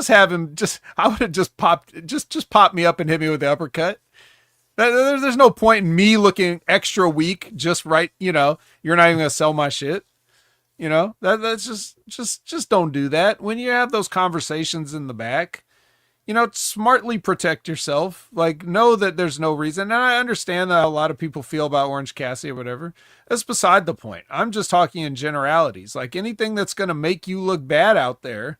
have him I would have just pop me up and hit me with the uppercut. There's no point in me looking extra weak. Just right. You're not even going to sell my shit. That's just don't do that. When you have those conversations in the back, smartly protect yourself. Like, know that there's no reason. And I understand that a lot of people feel about Orange Cassidy or whatever. That's beside the point. I'm just talking in generalities. Like anything that's going to make you look bad out there.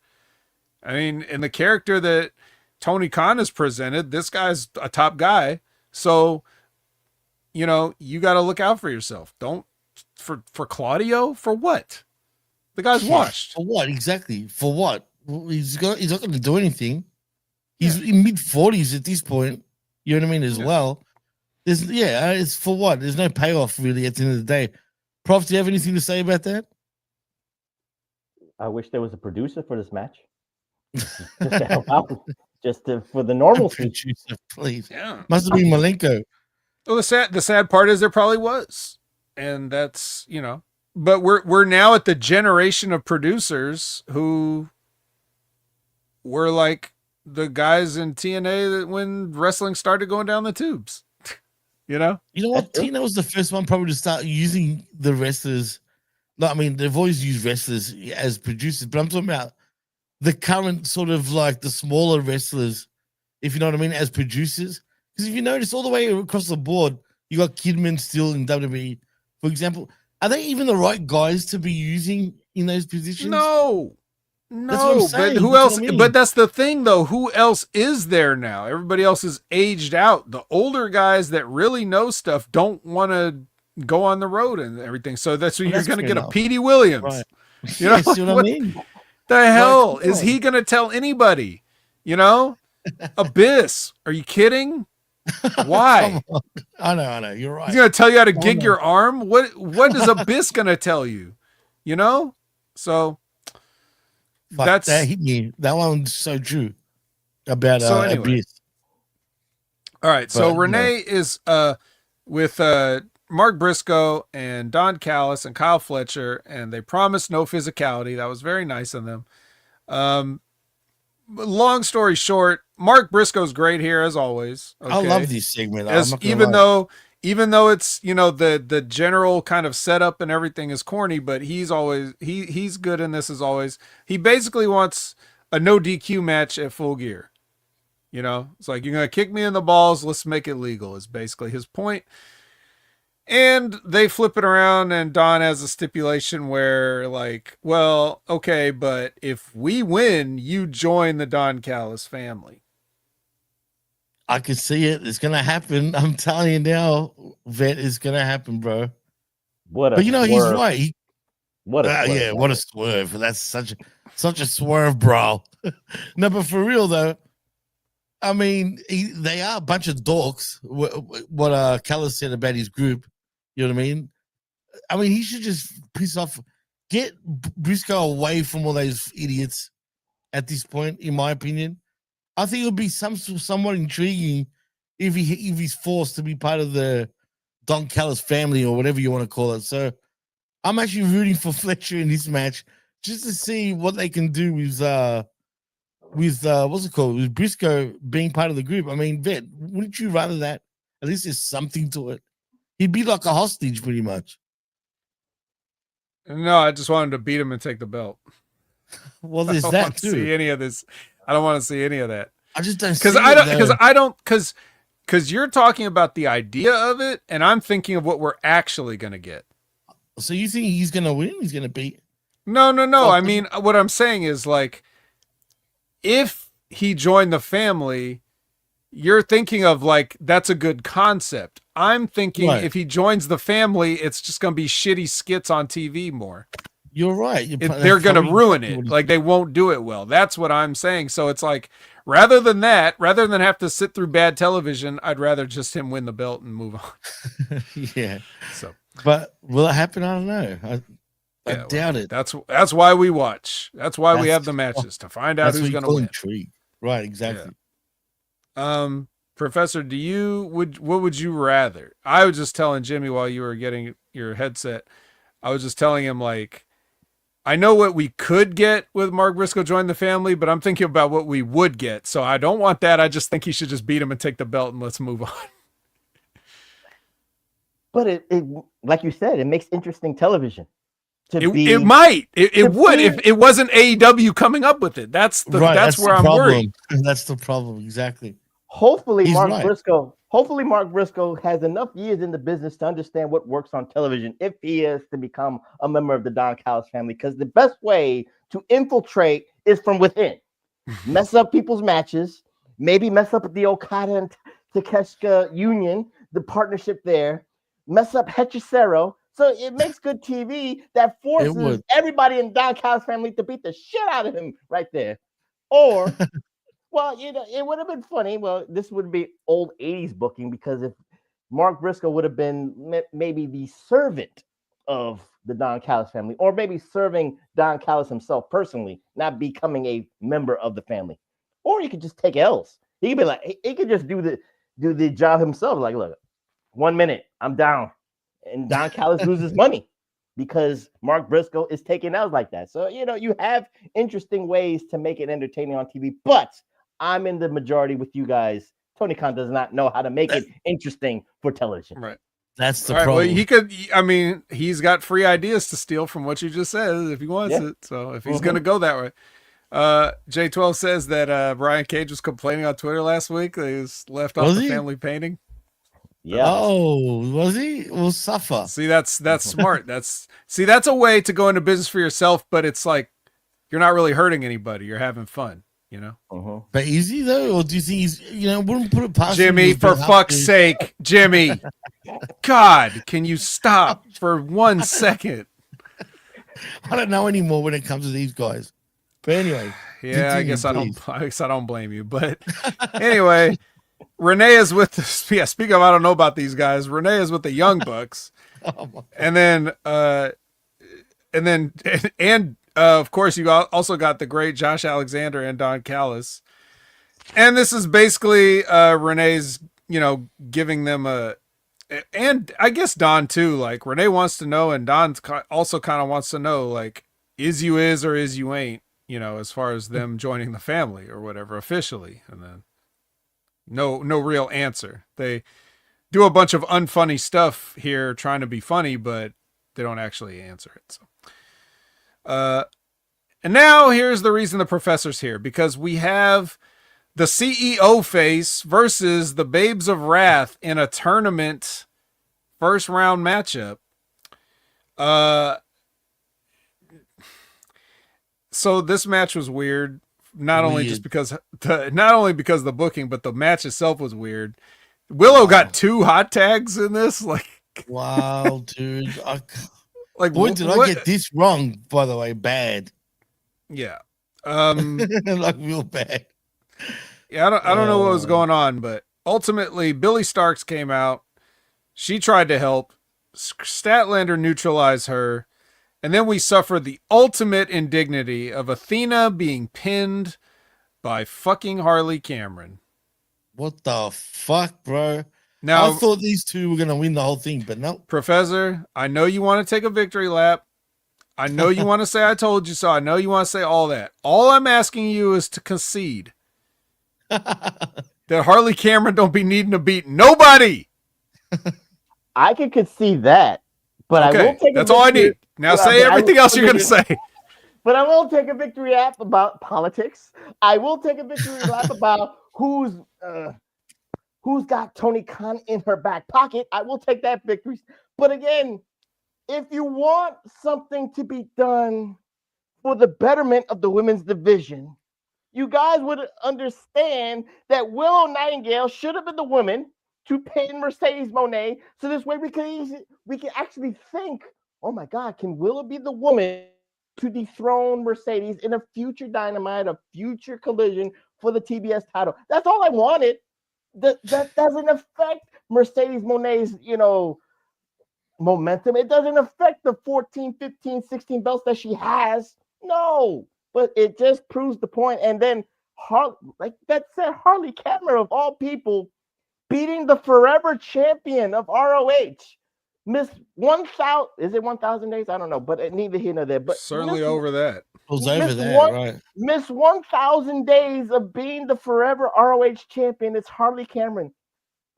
I mean, in the character that Tony Khan has presented, this guy's a top guy. So, you got to look out for yourself. Don't for Claudio, for what? The guy's washed. For what? Exactly. For what? He's not going to do anything. He's in mid-40s at this point. You know what I mean? As well. It's for what? There's no payoff really at the end of the day. Prof, do you have anything to say about that? I wish there was a producer for this match. Just to help out. For the normalcy. Producer, please. Yeah. Must have been Malenko. Well, the sad part is there probably was. And that's, but we're now at the generation of producers who were like the guys in TNA that when wrestling started going down the tubes, You know what? TNA was the first one probably to start using the wrestlers. No, I mean, they've always used wrestlers as producers, but I'm talking about the current sort of like the smaller wrestlers, if you know what I mean, as producers. Because if you notice all the way across the board, you got Kidman still in WWE, for example. Are they even the right guys to be using in those positions? No, but who else? I mean. But that's the thing, though. Who else is there now? Everybody else is aged out. The older guys that really know stuff don't want to go on the road and everything. So that's where you're going to get a Petey Williams. Right. You know what I mean? The hell is he going to tell anybody? You know, Abyss. Are you kidding? Why? I know. You're right. He's going to tell you how to gig your arm. What is Abyss going to tell you? You know, so. That hit me. That one's so true about Abyss. All right, so Renee is with Mark Briscoe and Don Callis and Kyle Fletcher, and they promised no physicality. That was very nice of them. Long story short, Mark Briscoe's great here as always. Okay? I love this segment. Even though even though it's, you know, the general kind of setup and everything is corny, but he's good in this as always. He basically wants a no DQ match at Full Gear. You know, it's like, you're going to kick me in the balls. Let's make it legal is basically his point. And they flip it around, and Don has a stipulation where, like, well, okay, but if we win, you join the Don Callis family. I can see it. It's gonna happen. I'm telling you now, Vet, it's gonna happen, bro. But you know, he's right. What a swerve. That's such a swerve, bro. No, but for real though, I mean, they are a bunch of dorks. What Callis said about his group, you know what I mean? I mean, he should just piss off, get Briscoe away from all those idiots. At this point, in my opinion, I think it would be somewhat intriguing if he's forced to be part of the Don Callis family or whatever you want to call it. So I'm actually rooting for Fletcher in this match just to see what they can do with what's it called, with Briscoe being part of the group. I mean, Vet, wouldn't you rather that? At least there's something to it. He'd be like a hostage, pretty much. No, I just wanted to beat him and take the belt. Well, there's that too. See any of this? I don't want to see any of that. I just don't because you're talking about the idea of it, and I'm thinking of what we're actually going to get. So you think he's going to win? He's going to beat? No. I mean, what I'm saying is, like, if he joined the family, you're thinking of, like, that's a good concept. I'm thinking if he joins the family, it's just going to be shitty skits on TV more. You're right. They're going to ruin it. Like, they won't do it well. That's what I'm saying. So it's like, rather than have to sit through bad television, I'd rather just him win the belt and move on. Yeah. So, but will it happen? I don't know. I doubt it. That's why we watch. That's why we have the matches, to find out who's going to win. Intrigue. Right. Exactly. Yeah. Professor, what would you rather? I was just telling Jimmy while you were getting your headset, I was just telling him, like, I know what we could get with Mark Briscoe join the family, but I'm thinking about what we would get. So I don't want that. I just think he should just beat him and take the belt and let's move on. But it like you said, it makes interesting television. It would if it wasn't AEW coming up with it. That's where I'm worried. That's the problem. Exactly. Hopefully Mark Briscoe has enough years in the business to understand what works on television if he is to become a member of the Don Callis family, because the best way to infiltrate is from within. Mess up people's matches, maybe mess up the Okada and Takeshita union, the partnership there, mess up Hechicero. So it makes good TV that forces everybody in Don Callis family to beat the shit out of him right there. Or well, you know, it would have been funny. Well, this would be old 80s booking, because if Mark Briscoe would have been maybe the servant of the Don Callis family, or maybe serving Don Callis himself personally, not becoming a member of the family. Or he could just take L's. He could be like, he could just do the job himself. Like, look, 1 minute, I'm down. And Don Callis loses money because Mark Briscoe is taking L's like that. So, you know, you have interesting ways to make it entertaining on TV, but I'm in the majority with you guys. Tony Khan does not know how to make it interesting for television. Right. That's the problem. Well, he's got free ideas to steal from what you just said if he wants it. So if he's going to go that way. J12 says that Brian Cage was complaining on Twitter last week that he was left off the family painting. Yeah. Oh, was he? We'll suffer. See, that's smart. That's a way to go into business for yourself, but it's like you're not really hurting anybody. You're having fun. You know, But is he though, or do you think he's? You know, wouldn't put it past Jimmy. For fuck's sake, Jimmy! God, can you stop for 1 second? I don't know anymore when it comes to these guys. But anyway, I guess I don't blame you. But anyway, Renee is with speaking of, I don't know about these guys. Renee is with the Young Bucks, and then of course, you also got the great Josh Alexander and Don Callis. And this is basically Renee's, you know, giving them and I guess Don too, like Renee wants to know, and Don also kind of wants to know, like, is you is or is you ain't, you know, as far as them joining the family or whatever officially. And then no real answer. do a bunch of unfunny stuff here trying to be funny, but they don't actually answer it. So, and now here's the reason the professor's here, because we have the CEO face versus the Babes of Wrath in a tournament first round matchup. So this match was weird. Not only because of the booking, but the match itself was weird. Willow got 2 hot tags in this. Like, wow, dude. Like, boy, did I get this wrong, by the way, bad. Yeah. Like real bad. Yeah, I don't know what was going on, but ultimately Billy Starks came out. She tried to help. Statlander neutralized her. And then we suffered the ultimate indignity of Athena being pinned by fucking Harley Cameron. What the fuck, bro? Now, I thought these two were going to win the whole thing, but no. Professor, I know you want to take a victory lap. I know you want to say I told you so. I know you want to say all that. All I'm asking you is to concede that Harley Cameron don't be needing to beat nobody. I can concede that, but okay, I will take. That's all I need. Now say everything else you're going to say. But I will take a victory lap about politics. I will take a victory lap about who's got Tony Khan in her back pocket. I will take that victory. But again, if you want something to be done for the betterment of the women's division, you guys would understand that Willow Nightingale should have been the woman to pin Mercedes Moné. So this way we can actually think, oh my God, can Willow be the woman to dethrone Mercedes in a future Dynamite, a future Collision for the TBS title? That's all I wanted. That doesn't affect Mercedes Moné's, momentum. It doesn't affect the 14, 15, 16 belts that she has. No, but it just proves the point. And then, like that said, Harley Cameron, of all people, beating the forever champion of ROH. Miss 1,000, is it 1,000 days? I don't know, but neither here nor there. But certainly over that. Right. Miss 1,000 days of being the forever ROH champion. It's Harley Cameron.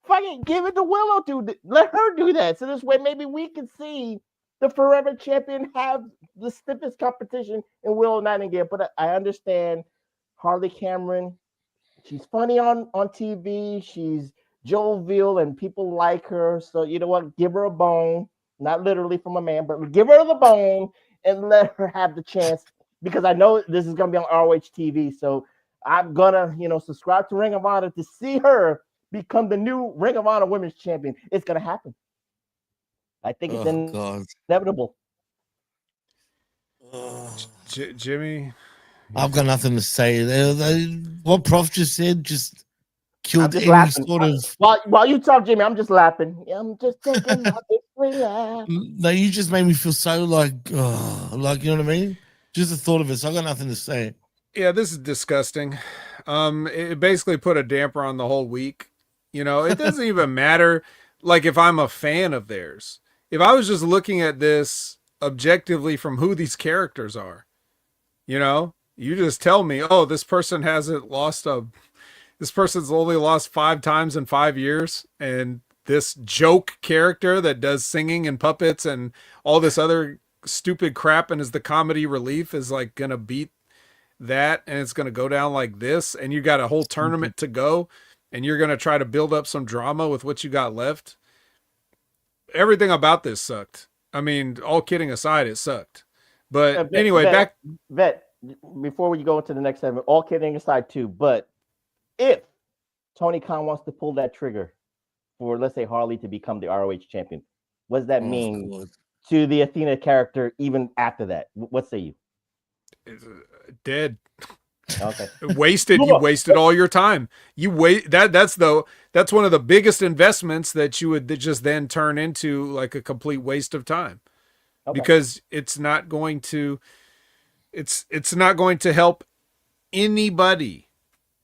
Fucking give it to Willow, dude. Let her do that. So this way, maybe we can see the forever champion have the stiffest competition in Willow Nightingale. But I understand Harley Cameron. She's funny on TV. She's jovial and people like her. So you know what? Give her a bone. Not literally from a man, but give her the bone and let her have the chance. Because I know this is going to be on ROH TV. So I'm going to, subscribe to Ring of Honor to see her become the new Ring of Honor Women's Champion. It's going to happen. I think it's inevitable. Jimmy? I've got nothing to say. What Prof just said just killed any laughing. sort of... While you talk, Jimmy, I'm just laughing. I'm just taking my victory lap. No, you just made me feel so like, you know what I mean? Just the thought of it. So I got nothing to say. Yeah, this is disgusting. It basically put a damper on the whole week. It doesn't even matter, like, if I'm a fan of theirs. If I was just looking at this objectively from who these characters are, you just tell me, oh, this person hasn't lost this person's only lost 5 times in 5 years, and this joke character that does singing and puppets and all this other stupid crap and is the comedy relief is like gonna beat that, and it's gonna go down like this, and you got a whole tournament to go, and you're gonna try to build up some drama with what you got left. Everything about this sucked. I mean, all kidding aside, it sucked. But anyway, Vet, before we go into the next segment, all kidding aside too, but if Tony Khan wants to pull that trigger for, let's say, Harley to become the ROH champion, what does that mean to the Athena character even after that? What say you? It's dead. Okay. Wasted. You wasted all your time. That's one of the biggest investments that you would just then turn into like a complete waste of time. Okay. Because it's not going to help anybody.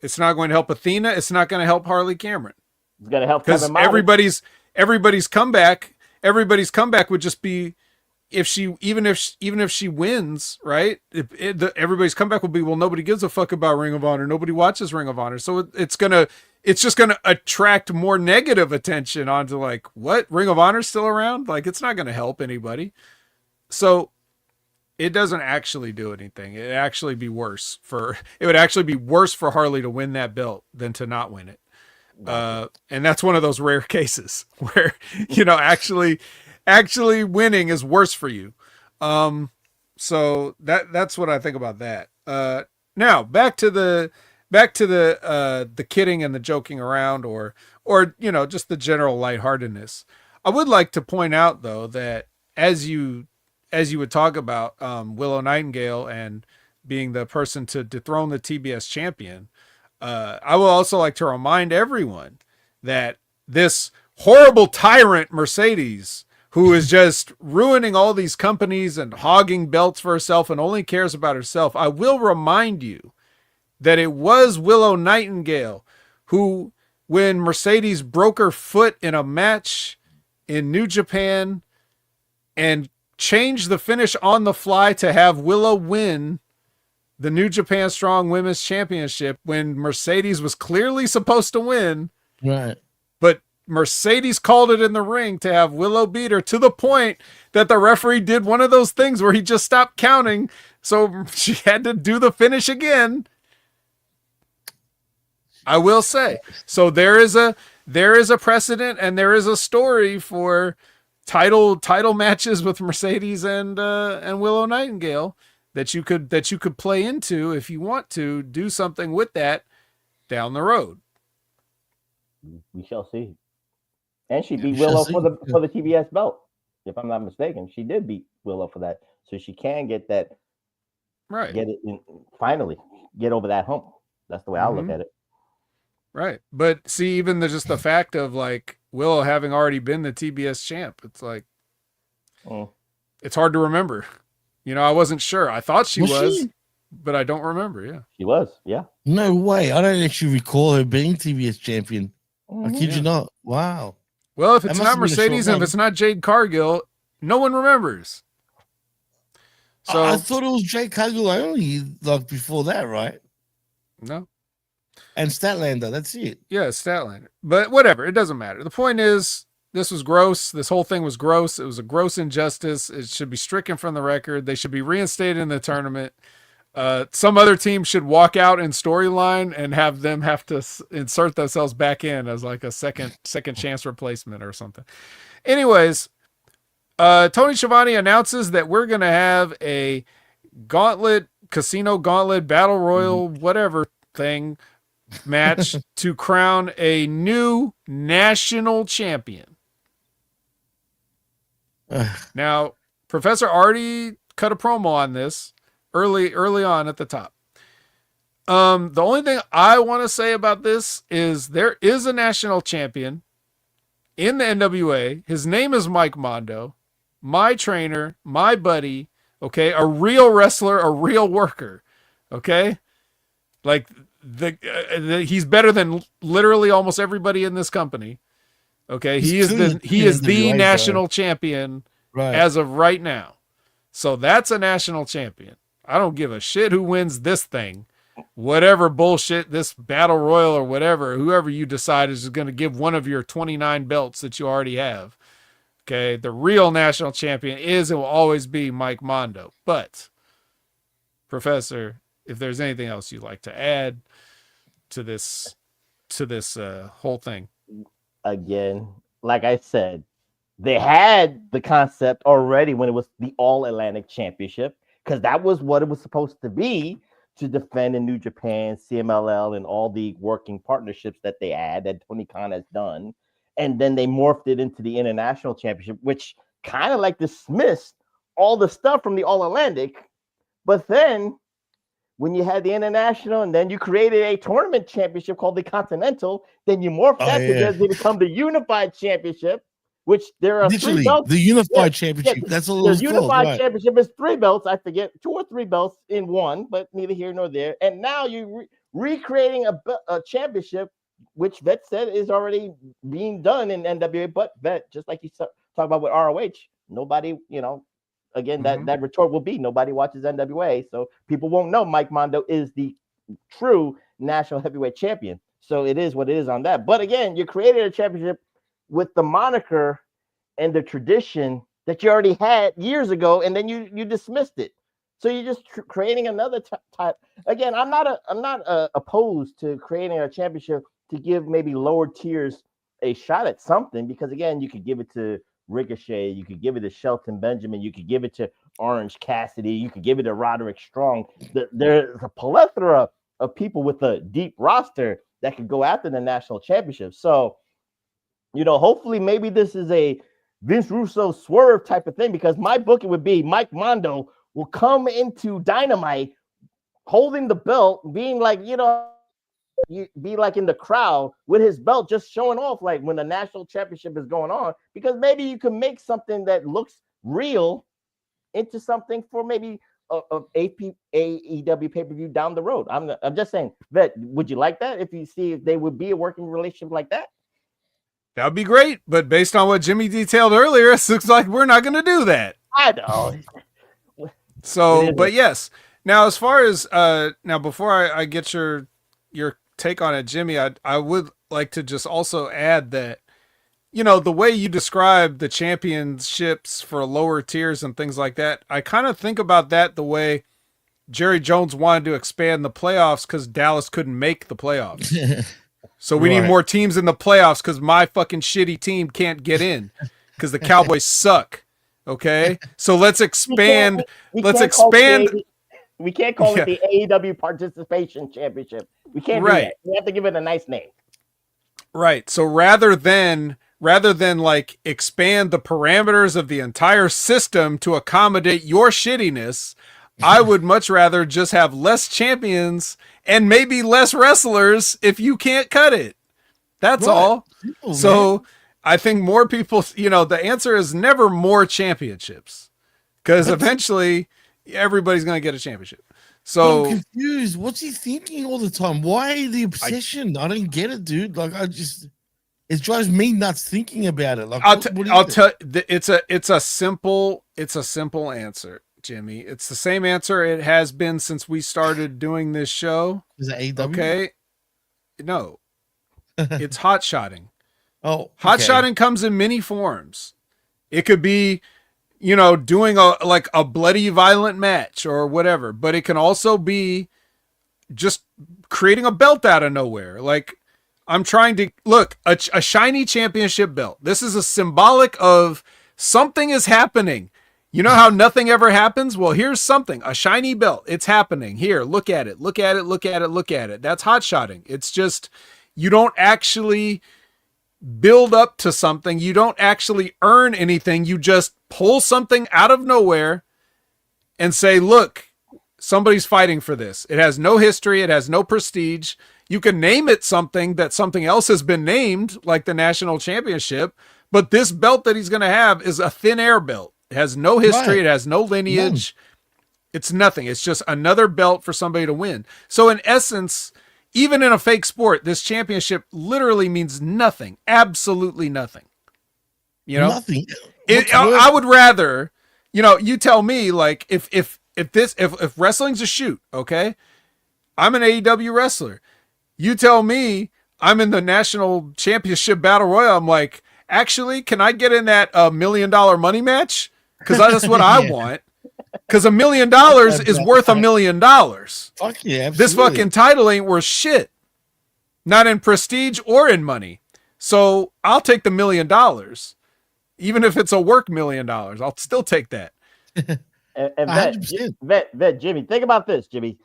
It's not going to help Athena. It's not going to help Harley Cameron. It's going to help because everybody's comeback would just be if she wins, right? Everybody's comeback will be, well, nobody gives a fuck about Ring of Honor. Nobody watches Ring of Honor. So it's gonna it's just going to attract more negative attention onto like, what, Ring of Honor's still around? Like, it's not going to help anybody. So it doesn't actually do anything. It would actually be worse for Harley to win that belt than to not win it. And that's one of those rare cases where, actually winning is worse for you. So that's what I think about that. Now back to the kidding and the joking around or just the general lightheartedness. I would like to point out though, that as you would talk about, Willow Nightingale and being the person to dethrone the TBS champion, I will also like to remind everyone that this horrible tyrant Mercedes, who is just ruining all these companies and hogging belts for herself and only cares about herself, I will remind you that it was Willow Nightingale who, when Mercedes broke her foot in a match in New Japan and changed the finish on the fly to have Willow win the New Japan Strong Women's Championship when Mercedes was clearly supposed to win. Right. But Mercedes called it in the ring to have Willow beat her, to the point that the referee did one of those things where he just stopped counting. So she had to do the finish again. I will say, so there is a precedent and there is a story for title matches with Mercedes and Willow Nightingale that you could play into if you want to do something with that down the road. We shall see. And she beat Willow for the TBS belt, if I'm not mistaken. She did beat Willow for that, so she can get that. Right. Get it finally get over that hump. That's the way I look at it. Right. But see, even just the fact of like Willow having already been the TBS champ, it's like, it's hard to remember. I wasn't sure. I thought she was, but I don't remember. Yeah. She was. Yeah. No way. I don't actually recall her being TBS champion. I kid you not. Wow. Well, if it's not Mercedes and if it's not Jade Cargill, no one remembers. So I thought it was Jade Cargill only, like before that, right? No. And Statlander, that's it. Yeah, Statlander. But whatever, it doesn't matter. The point is, this was gross. This whole thing was gross. It was a gross injustice. It should be stricken from the record. They should be reinstated in the tournament. Some other team should walk out in storyline and have them have to insert themselves back in as like a second chance replacement or something. Anyways, Tony Schiavone announces that we're going to have a casino gauntlet, battle royal, whatever thing match to crown a new national champion. Now, Professor already cut a promo on this early on at the top. The only thing I want to say about this is there is a national champion in the NWA. His name is Mike Mondo, my trainer, my buddy. Okay. A real wrestler, a real worker. Okay. Like he's better than literally almost everybody in this company. Okay. He is the national champion as of right now. So that's a national champion. I don't give a shit who wins this thing, whatever bullshit, this battle royal or whatever, whoever you decide is going to give one of your 29 belts that you already have. Okay. The real national champion is and will always be Mike Mondo. But Professor, if there's anything else you'd like to add to this whole thing. Again, like I said, they had the concept already when it was the All Atlantic Championship, because that was what it was supposed to be, to defend in New Japan, CMLL, and all the working partnerships that they had that Tony Khan has done. And then they morphed it into the International Championship, which kind of like dismissed all the stuff from the All Atlantic. But then when you had the International and then you created a tournament championship called the Continental, then you morphed that together to become the Unified Championship, which there are literally 3 belts. The Unified Championship. Yeah, that's all the it was Unified called, Championship is 3 belts. I forget 2 or 3 belts in one, but neither here nor there. And now you recreating a championship, which Vet said is already being done in NWA. But Vet, just like you talk about with ROH, nobody, again, that retort will be nobody watches NWA, so people won't know Mike Mondo is the true national heavyweight champion. So it is what it is on that. But again, you created a championship with the moniker and the tradition that you already had years ago, and then you dismissed it. So you're just creating another type. Again, I'm not opposed to creating a championship to give maybe lower tiers a shot at something, because again, you could give it to Ricochet, you could give it to Shelton Benjamin, you could give it to Orange Cassidy, you could give it to Roderick Strong. There's a plethora of people with a deep roster that could go after the national championship. So, hopefully maybe this is a Vince Russo swerve type of thing, because my booking would be Mike Mondo will come into Dynamite holding the belt, being like, you be like in the crowd with his belt, just showing off like when the national championship is going on, because maybe you can make something that looks real into something for maybe a AEW pay-per-view down the road. I'm just saying, Vet, would you like that if they would be a working relationship like that? That would be great, but based on what Jimmy detailed earlier, it looks like we're not going to do that. I know. So, but yes. Now, as far as now, before I get your take on it, Jimmy, I would like to just also add that, the way you describe the championships for lower tiers and things like that, I kind of think about that the way Jerry Jones wanted to expand the playoffs because Dallas couldn't make the playoffs. So we need more teams in the playoffs because my fucking shitty team can't get in because the Cowboys suck. Okay, so let's expand. We can't call it the AEW Participation Championship. We can't do that. We have to give it a nice name. Right. So rather than like expand the parameters of the entire system to accommodate your shittiness, I would much rather just have less champions and maybe less wrestlers if you can't cut it. That's all. Simple, so man. I think more people, the answer is never more championships, because eventually everybody's going to get a championship. So I'm confused. What's he thinking all the time? Why the obsession? I don't get it, dude. Like it drives me nuts thinking about it. Like I'll tell it's a simple answer, Jimmy. It's the same answer it has been since we started doing this show. Is it AEW? Okay. No. It's hot shotting. Oh, okay. Hot shotting comes in many forms. It could be, doing a bloody violent match or whatever, but it can also be just creating a belt out of nowhere. Like, I'm trying to look a shiny championship belt. This is a symbolic of something is happening. You know how nothing ever happens? Well, here's something, a shiny belt. It's happening. Here, look at it. Look at it. Look at it. Look at it. That's hot shotting. It's just, you don't actually build up to something. You don't actually earn anything. You just pull something out of nowhere and say, look, somebody's fighting for this. It has no history. It has no prestige. You can name it something that something else has been named, like the national championship, but this belt that he's going to have is a thin air belt. It has no history. Right. It has no lineage. It's nothing. It's just another belt for somebody to win. So in essence, even in a fake sport, this championship literally means nothing. Absolutely nothing. Nothing. I would rather, you tell me, like, if wrestling's a shoot, okay, I'm an AEW wrestler. You tell me I'm in the national championship battle royal. I'm like, actually, can I get in that $1 million money match? Because that's what I want. Because $1 million is worth $1 million. Fuck yeah, absolutely. This fucking title ain't worth shit. Not in prestige or in money. So I'll take the $1 million. Even if it's a work $1 million, I'll still take that. And Vet, Jimmy, think about this, Jimmy.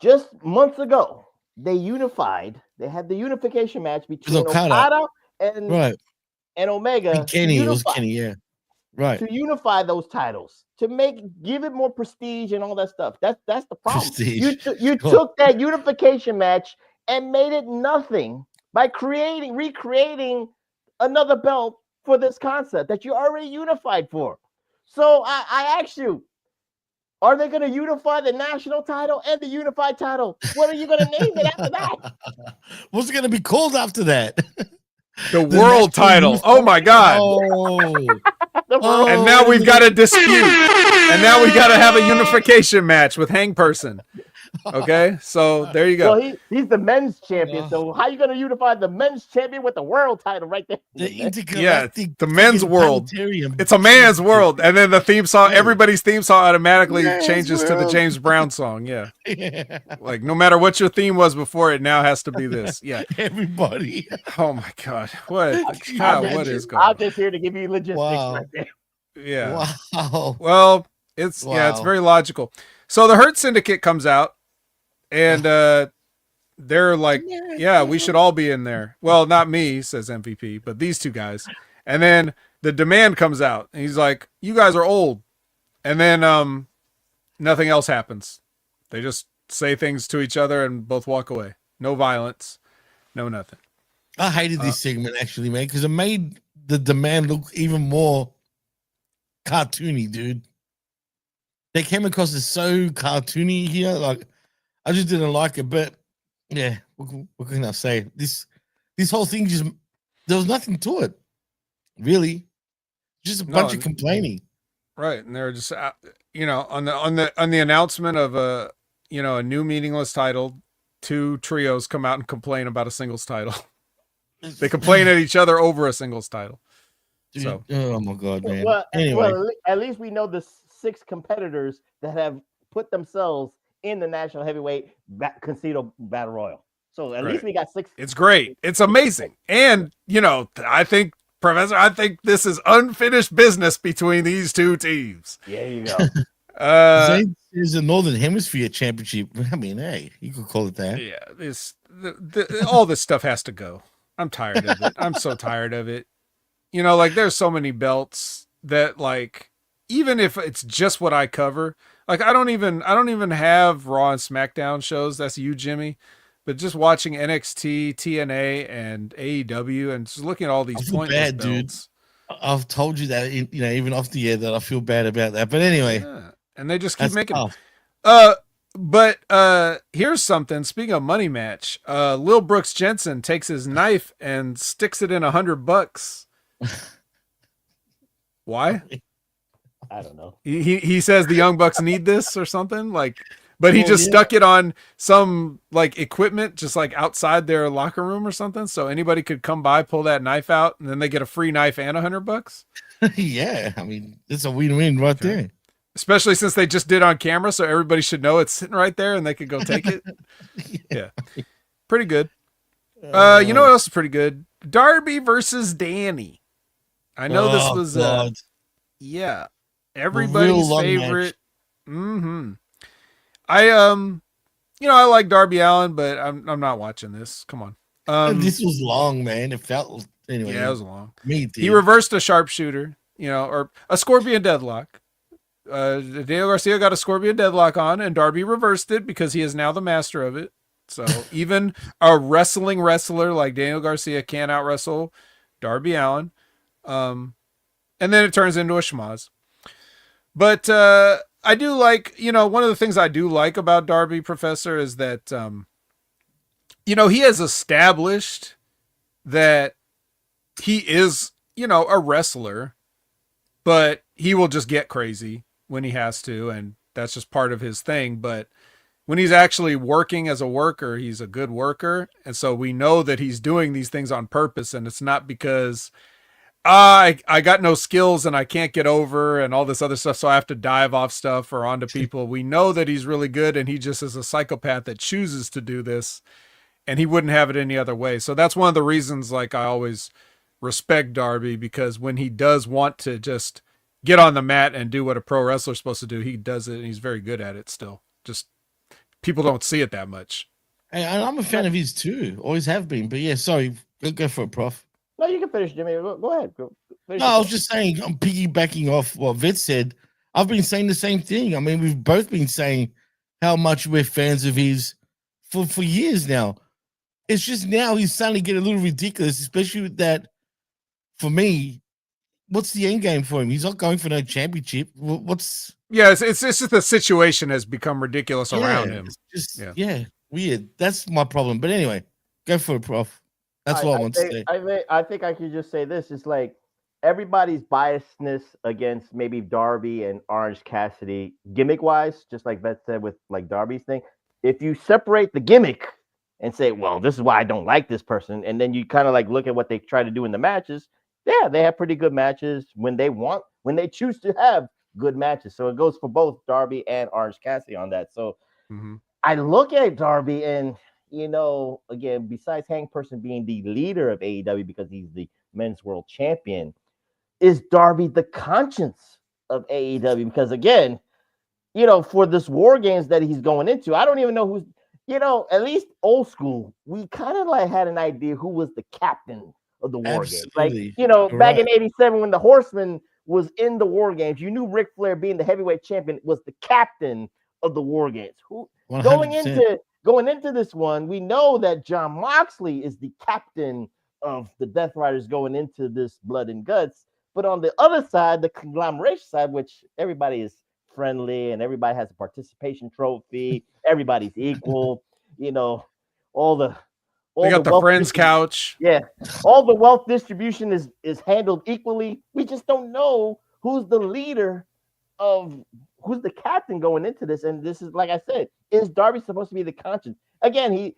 Just months ago, they had the unification match between Okada and Omega. And Kenny, it was Kenny, yeah. Right. To unify those titles, to give it more prestige and all that stuff. That's the problem. Prestige. You took that unification match and made it nothing by recreating another belt for this concept that you already unified for. So I ask you, are they going to unify the national title and the unified title? What are you going to name it after that? What's it going to be called after that? The world title. Oh my God. And now we've got a dispute. And now we got to have a unification match with Hang Person. Okay, so there you go. Well, he's the men's champion. So how you gonna unify the men's champion with the world title right there? The men's world. planetarium. It's a man's world, and then the theme song, Yeah. everybody's theme song automatically Man's changes to the world. James Brown song. Yeah, Yeah. like no matter what your theme was before, it now has to be this. Yeah. Everybody. Oh my God, what? Can you God, what imagine? is going I'm on? just here to give you logistics Wow. right there. Yeah. Wow. Well, it's it's Wow. very logical. So the Hurt Syndicate comes out, and they're like, yeah, we should all be in there. Well, not me, says MVP, but these two guys. And then the Demand comes out, and he's like, you guys are old. And then nothing else happens. They just say things to each other and both walk away. No violence, no nothing. I hated this segment actually, man, because it made the Demand look even more cartoony, dude. They came across as so cartoony here. Like, I just didn't like it. But yeah, what can I say? This whole thing just, there was nothing to it, really. Just a bunch of complaining. Right, and they're just on the announcement of a new meaningless title, two trios come out and complain about a singles title. They complain at each other over a singles title. Dude, So, oh my God, man. Well, Anyway. at least we know the 6 competitors that have put themselves in the national heavyweight Casino Battle Royal. So at least we got 6. It's great. It's amazing. And, I think, Professor, this is unfinished business between these two teams. There you go. There's a Northern Hemisphere Championship. I mean, hey, you could call it that. Yeah, all this stuff has to go. I'm tired of it. I'm so tired of it. Like there's so many belts that like, even if it's just what I cover, like I don't even have Raw and SmackDown shows. That's you, Jimmy. But just watching NXT, TNA, and AEW, and just looking at all these pointless belts. Dude. I've told you that, even off the air, that I feel bad about that. But anyway, and they just keep making. Tough. But here's something. Speaking of money match, Lil Brooks Jensen takes his knife and sticks it in $100. Why? I don't know. He says the Young Bucks need this or something like. But he just stuck it on some like equipment, just like outside their locker room or something. So anybody could come by, pull that knife out, and then they get a free knife and $100. Yeah. I mean, it's a win-win right there. Especially since they just did on camera. So everybody should know it's sitting right there and they could go take it. Yeah. Pretty good. You know what else is pretty good? Darby versus Danny. I know this was, everybody's favorite. Mm-hmm. I like Darby Allin, but I'm not watching this. Come on. This was long, man. It felt anyway. Yeah, it was long. Me too. He reversed a sharpshooter, or a Scorpion deadlock. Daniel Garcia got a Scorpion deadlock on, and Darby reversed it because he is now the master of it. So even a wrestler like Daniel Garcia can't out wrestle Darby Allin. And then it turns into a schmoz. But I do like, one of the things I do like about Darby, Professor, is that, he has established that he is, a wrestler, but he will just get crazy when he has to. And that's just part of his thing. But when he's actually working as a worker, he's a good worker. And so we know that he's doing these things on purpose. And it's not because I got no skills and I can't get over and all this other stuff, so I have to dive off stuff or onto people. We know that he's really good, and he just is a psychopath that chooses to do this, and he wouldn't have it any other way. So that's one of the reasons, like, I always respect Darby, because when he does want to just get on the mat and do what a pro wrestler's supposed to do, he does it, and he's very good at it still. Just people don't see it that much. Hey, I'm a fan of his too. Always have been. But yeah, sorry. Go for it, Prof. No, you can finish, Jimmy. Go ahead. No, I was just saying, I'm piggybacking off what Vince said. I've been saying the same thing. I mean, we've both been saying how much we're fans of his for years now. It's just now he's starting to get a little ridiculous, especially with that. For me, what's the end game for him? He's not going for no championship. What's? Yeah, it's just the situation has become ridiculous around him. Just weird. That's my problem. But anyway, go for it, Prof. That's what I want to say. I think I could just say this. It's like everybody's biasness against maybe Darby and Orange Cassidy gimmick-wise, just like Beth said with like Darby's thing. if you separate the gimmick and say, well, this is why I don't like this person, and then you kind of like look at what they try to do in the matches, yeah, they have pretty good matches when they choose to have good matches. So it goes for both Darby and Orange Cassidy on that. So I look at Darby and, again, besides Hank Person being the leader of AEW because he's the men's world champion, is Darby the conscience of AEW? Because again, for this War Games that he's going into, I don't even know who's, at least old school, we kind of like had an idea who was the captain of the War Games. Like, back in '87 when the Horseman was in the War Games, you knew Ric Flair being the heavyweight champion was the captain of the War Games. Who 100%. Going into this one, we know that Jon Moxley is the captain of the Death Riders going into this Blood and Guts. But on the other side, the conglomeration side, which everybody is friendly and everybody has a participation trophy, everybody's equal, they got the friends couch. Yeah, all the wealth distribution is handled equally. We just don't know who's the leader who's the captain going into this. And this is, like I said, is Darby supposed to be the conscience? Again,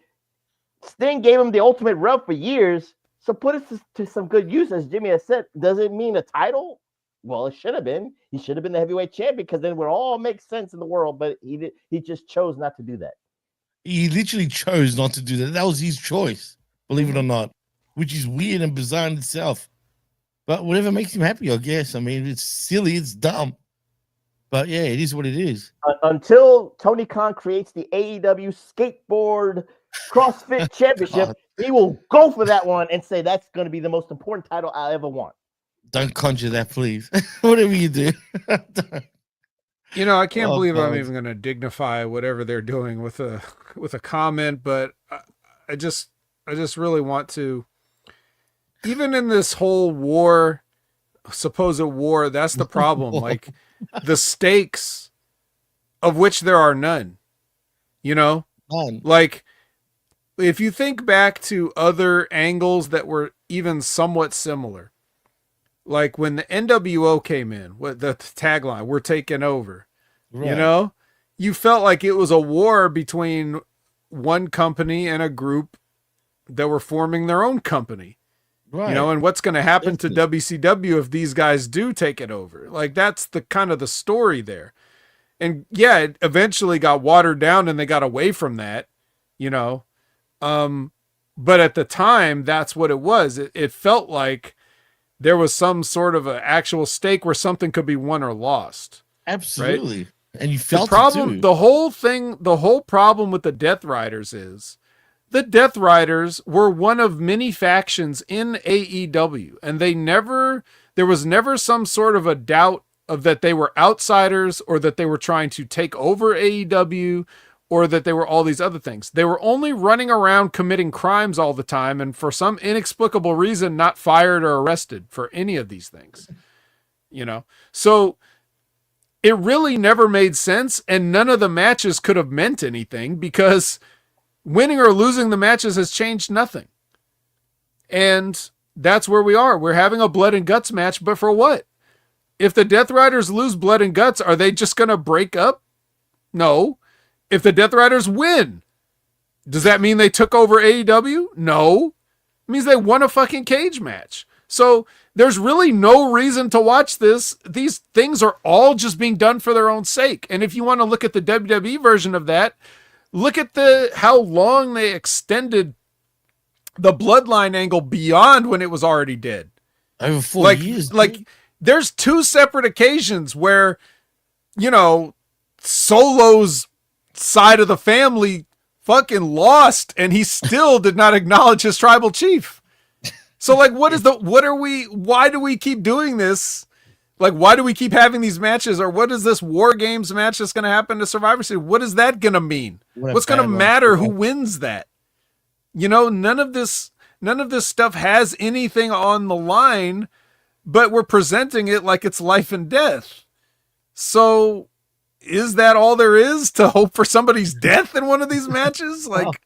Sting gave him the ultimate rub for years. So put it to some good use, as Jimmy has said. Does it mean a title? Well, it should have been. He should have been the heavyweight champion because then it would all make sense in the world. But he just chose not to do that. He literally chose not to do that. That was his choice, believe it or not, which is weird and bizarre in itself. But whatever makes him happy, I guess. I mean, it's silly, it's dumb. But yeah, it is what it is. Until Tony Khan creates the AEW Skateboard CrossFit Championship, he will go for that one and say that's going to be the most important title I'll ever want. Don't conjure that, please. Whatever you do. I can't believe I'm even going to dignify whatever they're doing with a comment, but I just really want to, even in this whole war, supposed war, that's the problem. Like the stakes of which there are none, None. Like if you think back to other angles that were even somewhat similar, like when the NWO came in, with the tagline, "We're taking over," right. You felt like it was a war between one company and a group that were forming their own company. Right. And what's going to happen to WCW if these guys do take it over? Like that's the kind of the story there. And yeah, it eventually got watered down and they got away from that, but at the time that's what it was. It felt like there was some sort of an actual stake where something could be won or lost. Absolutely. Right? And you the felt problem, it too. the whole problem with the Death Riders is the Death Riders were one of many factions in AEW, and there was never some sort of a doubt of that they were outsiders or that they were trying to take over AEW or that they were all these other things. They were only running around committing crimes all the time and for some inexplicable reason not fired or arrested for any of these things. So it really never made sense, and none of the matches could have meant anything because winning or losing the matches has changed nothing. And that's where we are. We're having a blood and guts match, but for what? If the Death Riders lose blood and guts, are they just going to break up? No. If the Death Riders win, does that mean they took over AEW? No. It means they won a fucking cage match. So there's really no reason to watch this. These things are all just being done for their own sake. And if you want to look at the WWE version of that, look at how long they extended the bloodline angle beyond when it was already dead. Over 4 years. Like there's two separate occasions where, Solo's side of the family fucking lost and he still did not acknowledge his tribal chief. So like, why do we keep doing this? Like, why do we keep having these matches? Or what is this War Games match that's going to happen to Survivor Series? What is that going to mean? What's going to matter who wins that? None of this stuff has anything on the line, but we're presenting it like it's life and death. So is that all there is, to hope for somebody's death in one of these matches? Like,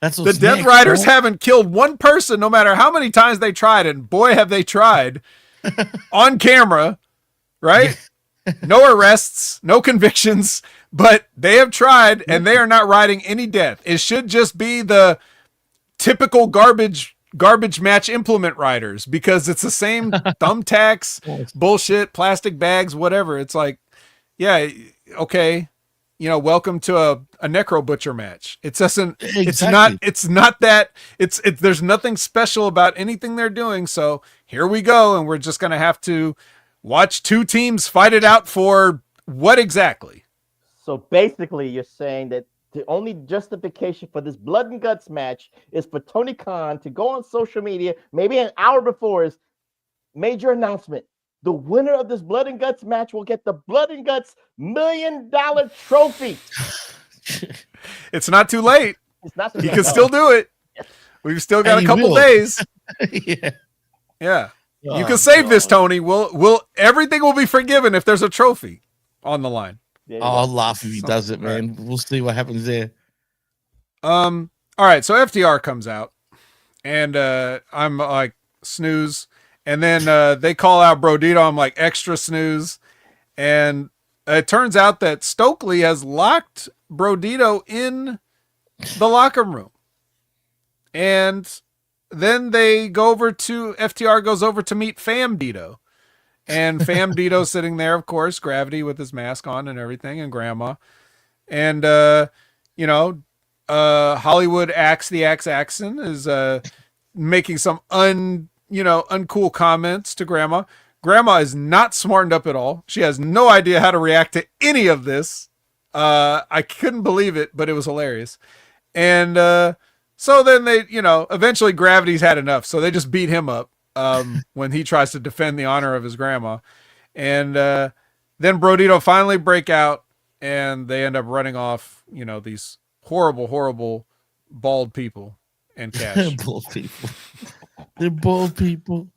that's the Death Riders haven't killed one person, no matter how many times they tried, and boy, have they tried on camera, right? No arrests, no convictions. But they have tried, and they are not riding any death. It should just be the typical garbage match implement riders, because it's the same thumbtacks, bullshit, plastic bags, whatever. It's like, yeah, okay, welcome to a necro butcher match. It doesn't. Exactly. It's not that. There's nothing special about anything they're doing. So here we go, and we're just gonna have to watch two teams fight it out for what exactly? So basically, you're saying that the only justification for this blood and guts match is for Tony Khan to go on social media, maybe an hour before his major announcement. The winner of this blood and guts match will get the blood and guts $1 million trophy. It's not too late. It's not. He can still do it. We've still got a couple days. Yeah. You can save this, Tony. We'll everything will be forgiven if there's a trophy on the line. I'll laugh if he does it, man. We'll see what happens there. All right, so FTR comes out, and I'm like, snooze. And then they call out Brodito. I'm like, extra snooze. And it turns out that Stokely has locked Brodito in the locker room. And then they go over to, FTR goes over to meet Fam Dito. And Fam Dito sitting there, of course, Gravity with his mask on and everything, and Grandma. And, Hollywood Axe the Axe Axon is making some uncool comments to Grandma. Grandma is not smartened up at all. She has no idea how to react to any of this. I couldn't believe it, but it was hilarious. And so then they, eventually Gravity's had enough. So they just beat him up when he tries to defend the honor of his grandma. And then Brodito finally break out, and they end up running off, these horrible, horrible bald people and Cash. Bald people. They're bald people.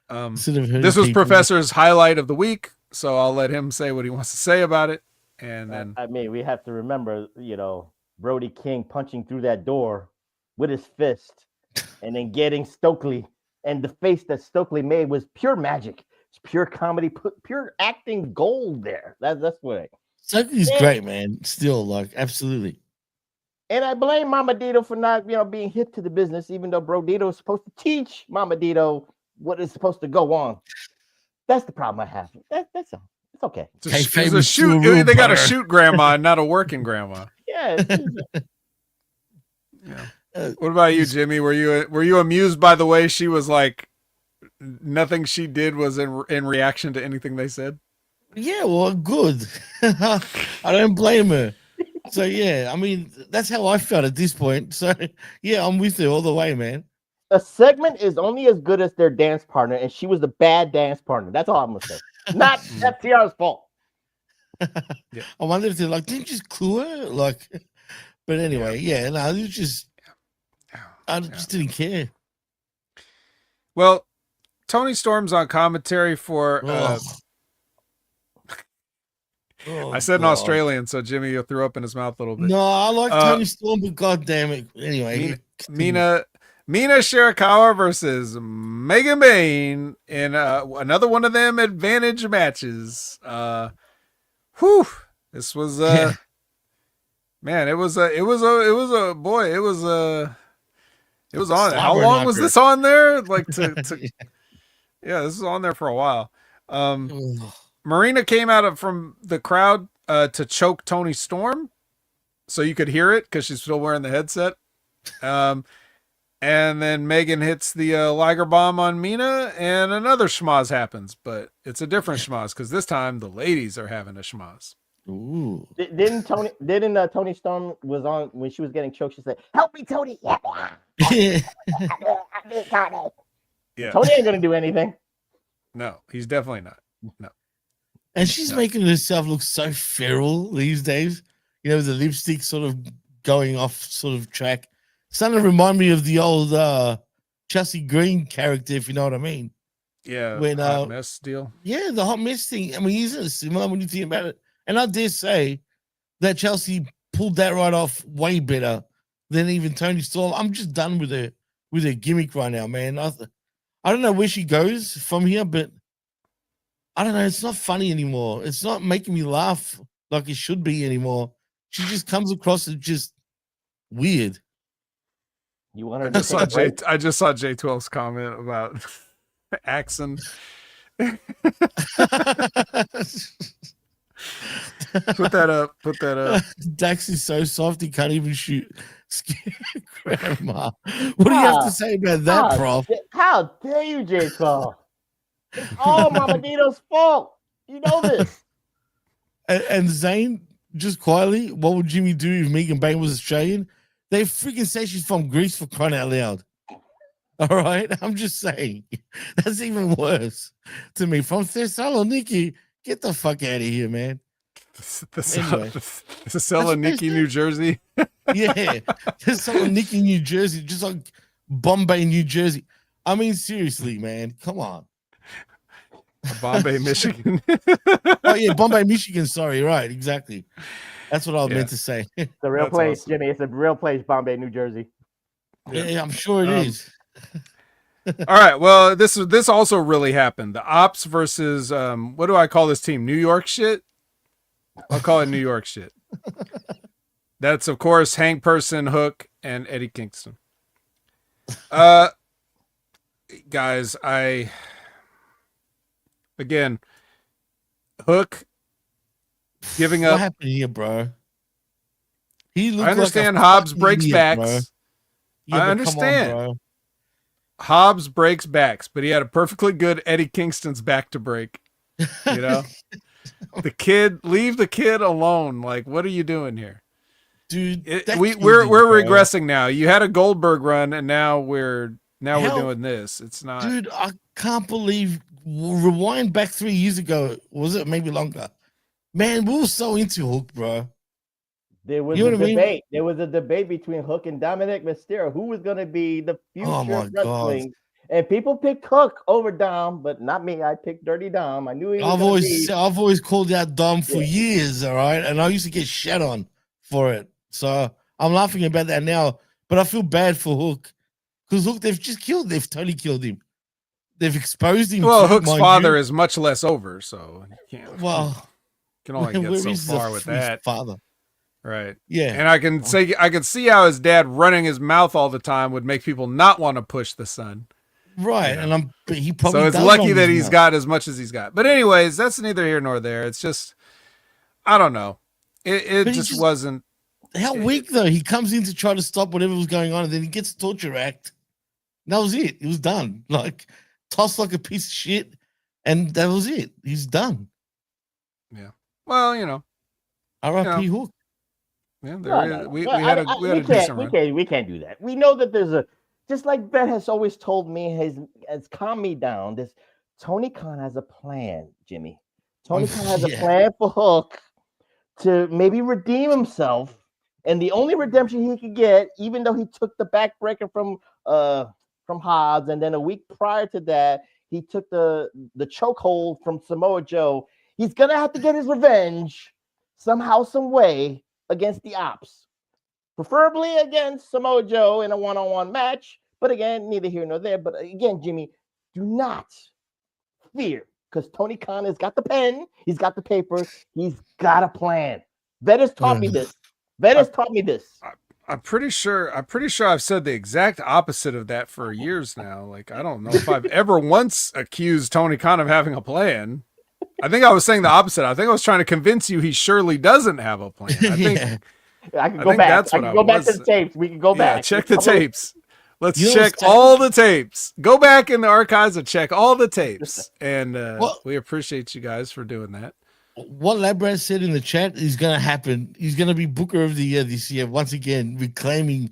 This was Professor's highlight of the week, so I'll let him say what he wants to say about it. And then we have to remember, Brody King punching through that door with his fist and then getting Stokely, and the face that Stokely made was pure magic. It's pure comedy, pure acting gold there. That's what Stokely's great, man. Still, absolutely. And I blame Mama Dito for not, being hip to the business, even though Brodito is supposed to teach Mama Dito what is supposed to go on. That's the problem I have. That's all. It's okay. It's a shoot. They got to shoot Grandma, and not a working grandma. Yeah. What about you, Jimmy? Were you amused by the way she was like, nothing she did was in reaction to anything they said? Yeah, well, good. I don't blame her. So yeah, that's how I felt at this point. So yeah, I'm with you all the way, man. A segment is only as good as their dance partner, and she was the bad dance partner. That's all I'm gonna say. Not FTR's fault. Yeah. I wonder if they're like, didn't you just clue her? But anyway, it was just, I just didn't care. Well, Tony Storm's on commentary for. I said in Australian, so Jimmy threw up in his mouth a little bit. No, I like Tony Storm, but God damn it. Anyway, Mina Shirakawa versus Megan Bayne in another one of them advantage matches. This was man, it was on it. How long was this on there? Yeah, this is on there for a while. Marina came out from the crowd to choke Tony Storm, so you could hear it because she's still wearing the headset. And then Megan hits the Liger Bomb on Mina, and another schmoz happens, but it's a different schmoz because this time the ladies are having a schmoz. Ooh! Didn't Tony Storm was on when she was getting choked? She said, "Help me, Tony!" Yeah. Tony ain't gonna do anything. No, he's definitely not. No. And she's making herself look so feral these days. The lipstick sort of going off sort of track. Starting to remind me of the old Chelsea Green character, if you know what I mean. Yeah, when hot mess deal. Yeah, the hot mess thing. Isn't it similar when you think about it? And I dare say that Chelsea pulled that right off way better than even Tony Storm. I'm just done with her gimmick right now, man. I don't know where she goes from here, but I don't know. It's not funny anymore. It's not making me laugh like it should be anymore. She just comes across as just weird. You want her I to just saw I just saw J12's comment about Axon. Put that up. Put that up. Dax is so soft he can't even shoot grandma. What do you have to say about that, Prof? How dare you, J12? It's all Mama Dito's fault. You know this. And Zane, just quietly, what would Jimmy do if Megan Bayne was Australian? They freaking say she's from Greece, for crying out loud. All right? I'm just saying. That's even worse to me. From Thessaloniki, get the fuck out of here, man. Thessaloniki, New Jersey. Yeah. Thessaloniki, New Jersey. Just like Bombay, New Jersey. I mean, seriously, man. Come on. Bombay, Michigan. Oh, yeah. Bombay, Michigan. Sorry. Right. Exactly. That's what I meant to say. It's a real place, awesome. Jimmy. It's a real place, Bombay, New Jersey. Yeah, I'm sure it is. All right. Well, this also really happened. The Ops versus what do I call this team? New York shit? I'll call it New York shit. That's of course Hank Person, Hook, and Eddie Kingston. Guys, again, Hook giving up. What happened here, bro? I understand like Hobbs breaks backs. Yeah, I understand. Hobbs breaks backs, but he had a perfectly good Eddie Kingston's back to break. You know, leave the kid alone. Like, what are you doing here, dude? We're regressing now. You had a Goldberg run, and now we're doing this. It's not, dude. I can't believe. Rewind back 3 years ago. Was it maybe longer? Man, we were so into Hook, bro. There was a debate. I mean? There was a debate between Hook and Dominic Mysterio. Who was going to be the future of wrestling? God. And people picked Hook over Dom, but not me. I picked Dirty Dom. I knew he was I've always called out Dom for years, all right? And I used to get shat on for it. So I'm laughing about that now. But I feel bad for Hook. Because Hook, they've totally killed him. They've exposed him. Well, Hook's father is much less over, so you can't. Well, you can only get so far with that. Father. Right. Yeah. And I can see how his dad running his mouth all the time would make people not want to push the son. Right. You know? And he probably so it's lucky that he's got as much as he's got. But anyways, that's neither here nor there. It's just, I don't know. It just wasn't. How weak though. He comes in to try to stop whatever was going on, and then he gets a torture act. And that was it. It was done. Like tossed like a piece of shit, and that was it. He's done. Yeah. Well, you know. R.I.P. Hook. Yeah, we had a decent run. We can't do that. We know that there's a, just like Ben has always told me, has calmed me down. This Tony Khan has a plan, Jimmy. Tony Khan has a plan for Hook to maybe redeem himself, and the only redemption he could get, even though he took the backbreaker from Hobbs, and then a week prior to that, he took the chokehold from Samoa Joe. He's gonna have to get his revenge somehow, some way, against the Ops, preferably against Samoa Joe in a one-on-one match. But again, neither here nor there. But again, Jimmy, do not fear, because Tony Khan has got the pen, he's got the paper, he's got a plan. Vet has taught me this. I'm pretty sure I've said the exact opposite of that for years now. Like, I don't know if I've ever once accused Tony Khan of having a plan. I think I was saying the opposite. I think I was trying to convince you he surely doesn't have a plan. I think I can go back. I can go back to the tapes. We can go back. Check the tapes. Let's check all the tapes. Go back in the archives and check all the tapes. And we appreciate you guys for doing that. What Labrat said in the chat is going to happen. He's going to be Booker of the Year this year, once again, reclaiming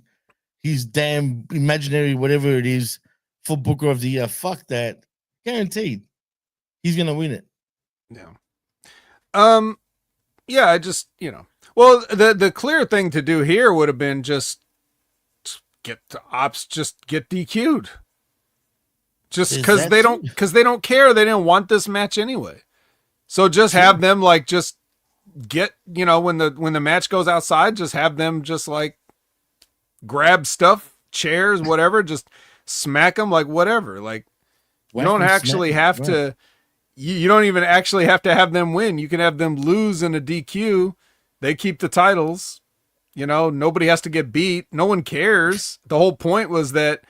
his damn imaginary whatever it is for Booker of the Year. Fuck that. Guaranteed. He's going to win it. Yeah. Yeah, I just, well, the clear thing to do here would have been just get the Ops, just get DQ'd. Just because they don't care. They didn't want this match anyway. So just have them just get, when the match goes outside, just have them just grab stuff, chairs, whatever, just smack them, whatever. You don't actually have to you don't even actually have to have them win. You can have them lose in a DQ. They keep the titles. You know, nobody has to get beat. No one cares. The whole point was that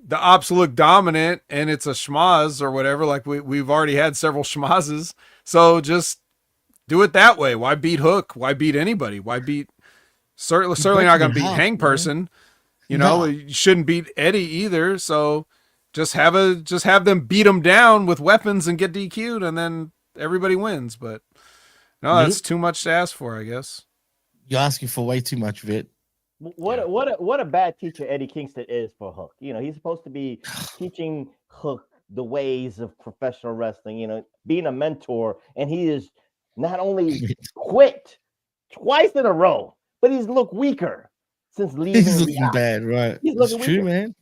the Ops look dominant and it's a schmaz or whatever. Like we've already had several schmazes. So just do it that way. Why beat Hook? Why beat anybody? Why beat certainly not going to beat Hang Person. You know, you shouldn't beat Eddie either. So just have them beat them down with weapons and get DQ'd, and then everybody wins. But no, that's too much to ask for, I guess. You're asking for way too much, Vit. What a bad teacher Eddie Kingston is for Hook. You know, he's supposed to be teaching Hook the ways of professional wrestling, you know, being a mentor, and he is not only quit twice in a row, but he's looked weaker since leaving. He's looking bad, right? He's looking It's true, weaker. man.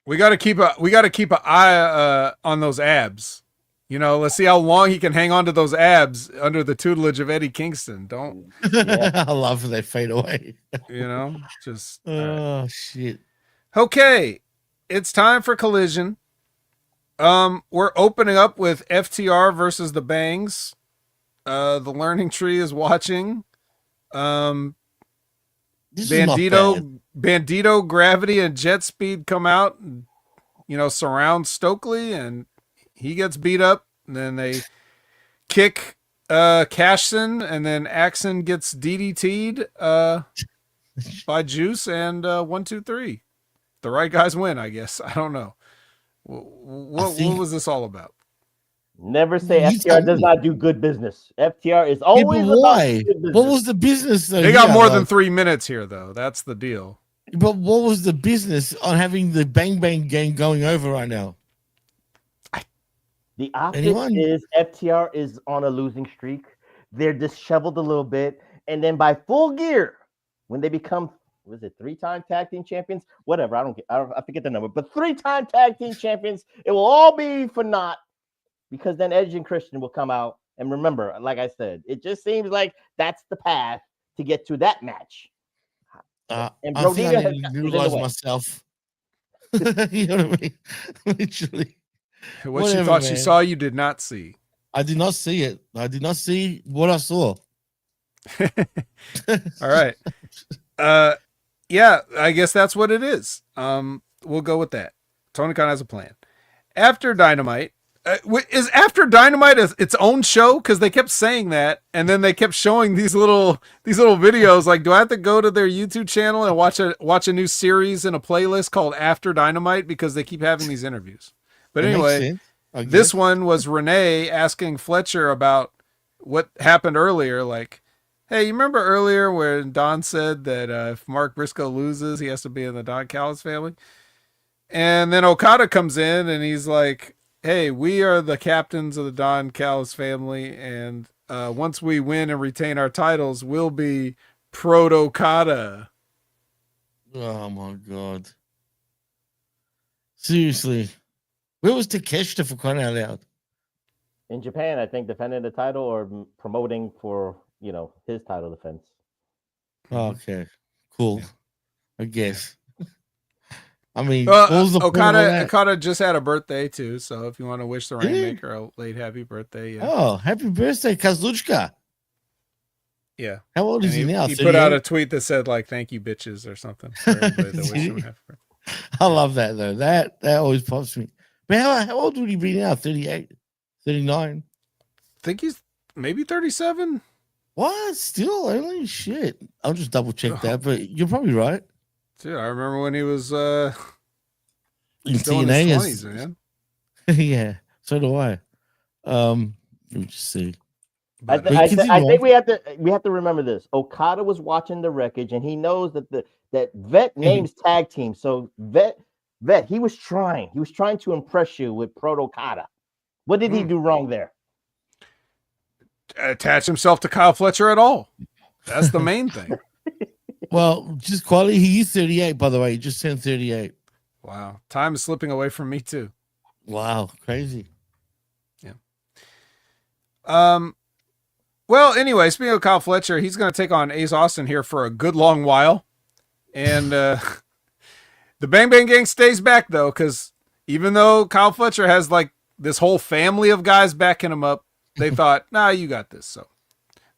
We got to keep an eye on those abs. You know, let's see how long he can hang on to those abs under the tutelage of Eddie Kingston. Don't. I love when they fade away. You know, just. Oh shit. Okay, it's time for Collision. We're opening up with FTR versus the Bangs. The Learning Tree is watching. Bandito, Gravity, and Jet Speed come out and, you know, surround Stokely, and he gets beat up. And then they kick Cashson, and then Axon gets DDT'd by Juice, and 1, 2, 3. The right guys win, I guess. I don't know. What was this all about? Never say FTR does not do good business. FTR is always why? About good business. What was the business though? They got more than 3 minutes here, though. That's the deal. But what was the business on having the Bang Bang gang going over right now? The optics is FTR is on a losing streak. They're disheveled a little bit, and then by full gear, when they become, was it 3-time tag team champions? Whatever, I forget the number, but 3-time tag team champions. It will all be for naught. Because then Edge and Christian will come out. And remember, like I said, it just seems like that's the path to get to that match. And I think I didn't realize myself. You know what I mean? Literally. What she thought she saw, you did not see. I did not see it. I did not see what I saw. All right. Yeah, I guess that's what it is. We'll go with that. Tony Khan has a plan. After Dynamite, is After Dynamite its own show? Because they kept saying that, and then they kept showing these little videos. Like, do I have to go to their YouTube channel and watch a new series in a playlist called After Dynamite because they keep having these interviews? But anyway, this one was Renee asking Fletcher about what happened earlier. Like, hey, you remember earlier when Don said that if Mark Briscoe loses, he has to be in the Don Callis family? And then Okada comes in and he's like, hey, we are the captains of the Don Callis family, and once we win and retain our titles, we'll be Proto-Okada. Oh, my God. Seriously. Where was Takeshita for crying out loud? In Japan, I think, defending the title or promoting for, you know, his title defense. Oh, okay. Cool. I guess. I mean, Okada just had a birthday too, so if you want to wish the Rainmaker a late happy birthday, yeah. Oh, happy birthday, Kazuchika. Yeah. How old is he now? He put out a tweet that said like "Thank you, bitches" or something. For everybody that wished him happy birthday. I love that though. That always pops me. But how old would he be now? 38, 39? I think he's maybe 37. What? Still only shit. I'll just double check that, but you're probably right. Dude, I remember when he was in still TNA, in his 20s, man. Yeah, so do I. Let me just see. I think we have to remember this. Okada was watching the wreckage, and he knows that Vet names tag team. So Vet, he was trying to impress you with Proto-Okada. What did he do wrong there? Attach himself to Kyle Fletcher at all. That's the main thing. Well, just quality. He is 38, by the way. He just turned 38. Wow. Time is slipping away from me, too. Wow. Crazy. Yeah. Well, anyway, speaking of Kyle Fletcher, he's going to take on Ace Austin here for a good long while. And the Bang Bang Gang stays back, though, because even though Kyle Fletcher has, like, this whole family of guys backing him up. They thought, nah, you got this. So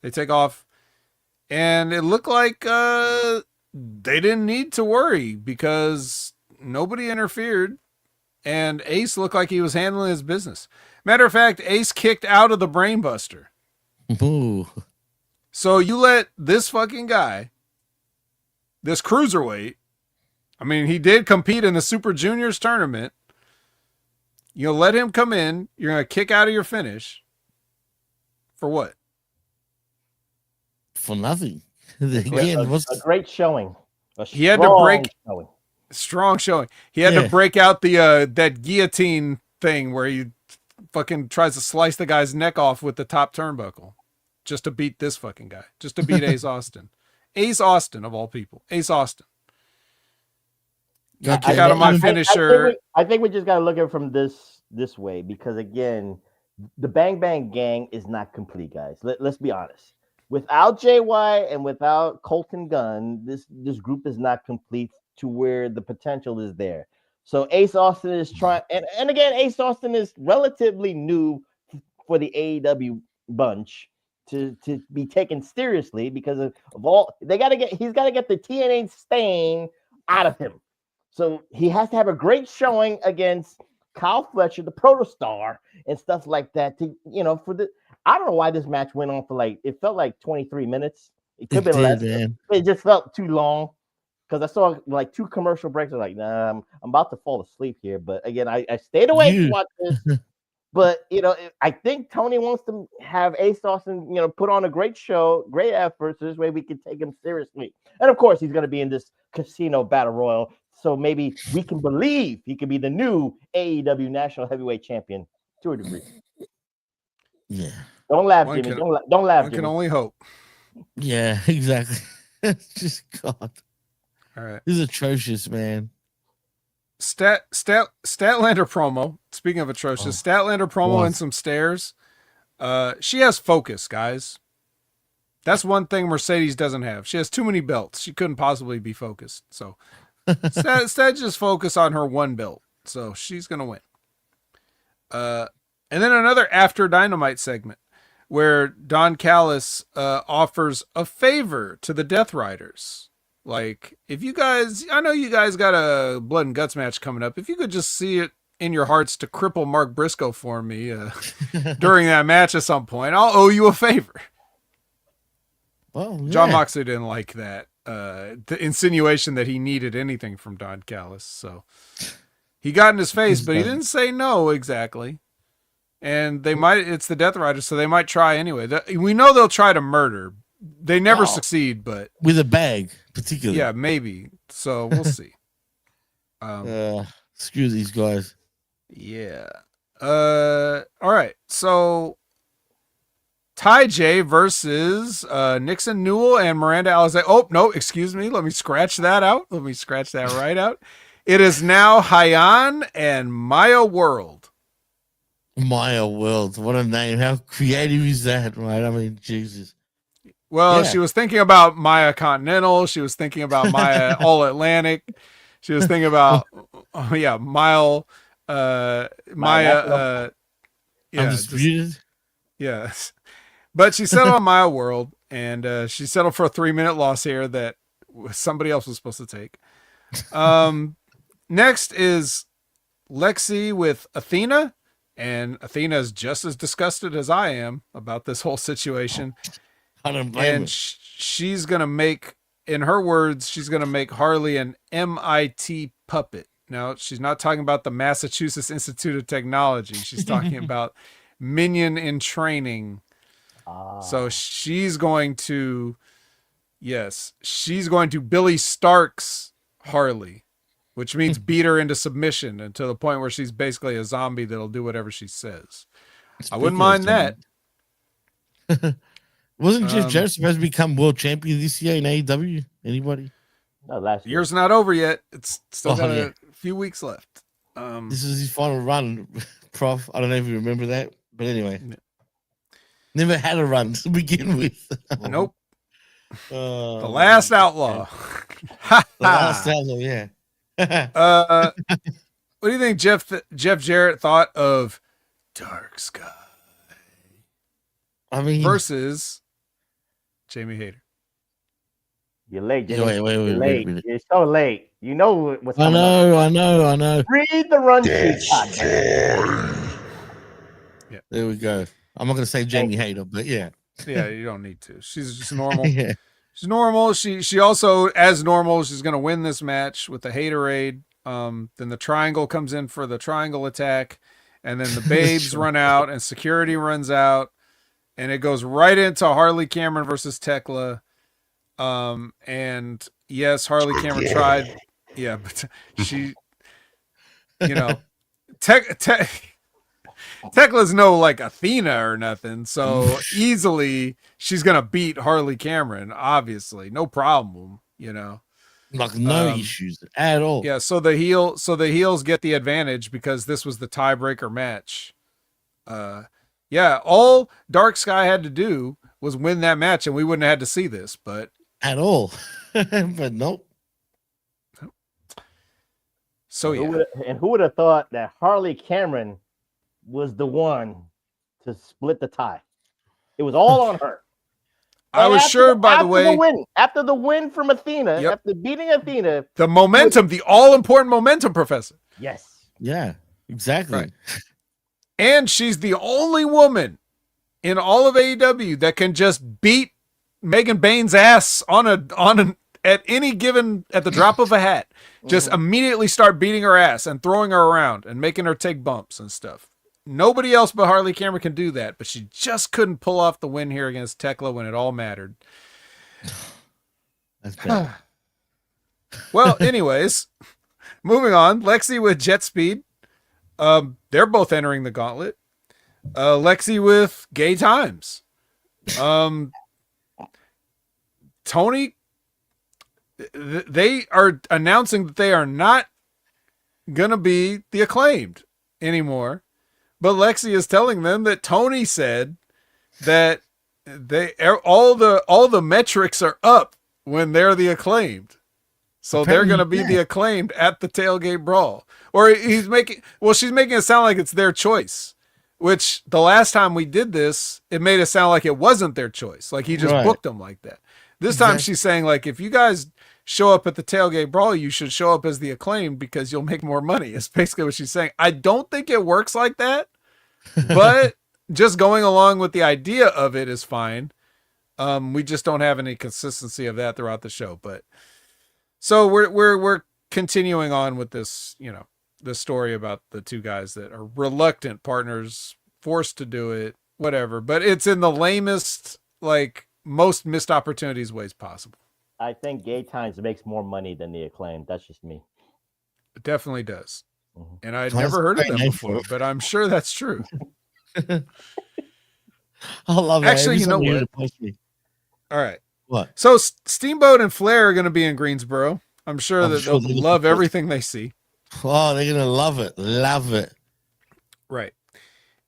they take off. And it looked like they didn't need to worry because nobody interfered. And Ace looked like he was handling his business. Matter of fact, Ace kicked out of the Brainbuster. Ooh. So you let this fucking guy, this cruiserweight, I mean, he did compete in the Super Juniors tournament. You let him come in. You're going to kick out of your finish. For what? For nothing. Again, a great showing. He had to break. Strong showing. He had to break out the that guillotine thing where he fucking tries to slice the guy's neck off with the top turnbuckle just to beat this fucking guy. Just to beat Ace Austin. Ace Austin, of all people. Ace Austin. Got kicked out of my finisher. I think we just got to look at it from this way because, again, the Bang Bang Gang is not complete, guys. Let's be honest. Without JY and without Colton Gunn, this group is not complete to where the potential is there. So Ace Austin is trying, and again, Ace Austin is relatively new for the AEW bunch to be taken seriously because of all he's got to get the TNA stain out of him. So he has to have a great showing against Kyle Fletcher, the protostar, and stuff like that. I don't know why this match went on for it felt like 23 minutes. It could have been less. Man. It just felt too long because I saw 2 commercial breaks. I was like, nah, I'm about to fall asleep here. But again, I stayed awake to watch this. But I think Tony wants to have Ace Austin, put on a great show, great effort, so this way we can take him seriously. And of course, he's going to be in this casino battle royal. So maybe we can believe he could be the new AEW National Heavyweight Champion to a degree. Yeah. Don't laugh, Jimmy. Don't laugh, Jimmy. Can only hope. Yeah, exactly. Just God. All right. This is atrocious, man. Statlander promo. Speaking of atrocious, Statlander promo and some stairs. She has focus, guys. That's one thing Mercedes doesn't have. She has too many belts. She couldn't possibly be focused. So Stat just focus on her one belt. So she's gonna win. And then another after Dynamite segment where Don Callis offers a favor to the Death Riders. Like, if you guys, I know you guys got a Blood and Guts match coming up. If you could just see it in your hearts to cripple Mark Briscoe for me during that match at some point, I'll owe you a favor. Well, yeah. John Moxley didn't like that. The insinuation that he needed anything from Don Callis. So he got in his face, but he didn't say no exactly. And it's the Death Riders, so they might try anyway. We know they'll try to murder. They never succeed, but with a bag, particularly. Yeah, maybe. So we'll see. Screw these guys. Yeah. All right. So Ty J versus Nixon Newell and Miranda Alizé. Oh, no, excuse me. Let me scratch that out. Let me scratch that right out. It is now Hyan and Maya World. Maya World. What a name. How creative is that, right? I mean, Jesus. Well, she was thinking about Maya Continental. She was thinking about Maya All Atlantic. She was thinking about, Maya. Undisputed. Yes. But she settled on Maya World, and she settled for a 3-minute loss here that somebody else was supposed to take. Next is Lexi with Athena, and Athena is just as disgusted as I am about this whole situation. I don't blame her. She's going to make, in her words, she's going to make Harley an MIT puppet. Now, she's not talking about the Massachusetts Institute of Technology. She's talking about Minion in Training. So she's going to Billy Stark's Harley, which means beat her into submission and to the point where she's basically a zombie that'll do whatever she says. I wouldn't mind that. Wasn't Jeff Jarrett supposed to become world champion this year in AEW? Anybody? No, last year. Year's not over yet. It's still got a few weeks left. This is his final run, Prof. I don't know if you remember that, but anyway. Never had a run to begin with. Nope. The last outlaw. The last outlaw, yeah. What do you think Jeff Jarrett thought of Dark Sky. I mean, versus Jamie Hayter. You're late, Jimmy. wait. You're late. You're so late. You know what's I coming know. up. Read the run sheet, goddamn. Yeah. There we go. I'm not gonna say Jamie Hayter, but yeah. Yeah, you don't need to. She's just normal. Yeah. She's normal. She also, as normal, she's gonna win this match with the Haterade. Then the triangle comes in for the triangle attack, and then the babes run out and security runs out, and it goes right into Harley Cameron versus Tekla. And yes, Harley Cameron tried. Yeah, but she, Tekla's no like Athena or nothing, so easily she's gonna beat Harley Cameron. Obviously, no problem. Like no issues at all. Yeah, so the heels get the advantage because this was the tiebreaker match. Yeah, all Dark Sky had to do was win that match, and we wouldn't have had to see this, but at all. But nope. So who would have thought that Harley Cameron was the one to split the tie? It was all on her. I was sure, by the way, after the win from Athena, after beating Athena, the momentum, the all-important momentum, Professor. Yes. Yeah, exactly. Right. And she's the only woman in all of AEW that can just beat Megan Bayne's ass at any given, at the drop of a hat, just immediately start beating her ass and throwing her around and making her take bumps and stuff. Nobody else but Harley Cameron can do that, but she just couldn't pull off the win here against Tekla when it all mattered. That's bad. Well, anyways, moving on. Lexi with Jet Speed. They're both entering the gauntlet. Lexi with Gay Times. Tony, they are announcing that they are not gonna be the Acclaimed anymore. But Lexi is telling them that Tony said that all the metrics are up when they're the Acclaimed. So they're going to be the Acclaimed at the Tailgate Brawl. Or she's making it sound like it's their choice, which the last time we did this, it made it sound like it wasn't their choice. Like he just booked them like that. This time she's saying, like, if you guys show up at the Tailgate Brawl, you should show up as the Acclaimed because you'll make more money. It's basically what she's saying. I don't think it works like that, but just going along with the idea of it is fine. We just don't have any consistency of that throughout the show. But so we're continuing on with this, the story about the two guys that are reluctant partners, forced to do it, whatever. But it's in the lamest, like, most missed opportunities ways possible. I think Gay Times makes more money than the Acclaimed. That's just me. It definitely does. And I'd never heard of them before, but I'm sure that's true. I love it. Actually, you know what? All right. What? So Steamboat and Flair are going to be in Greensboro. I'm sure they'll love everything they see. Oh, they're going to love it. Love it. Right.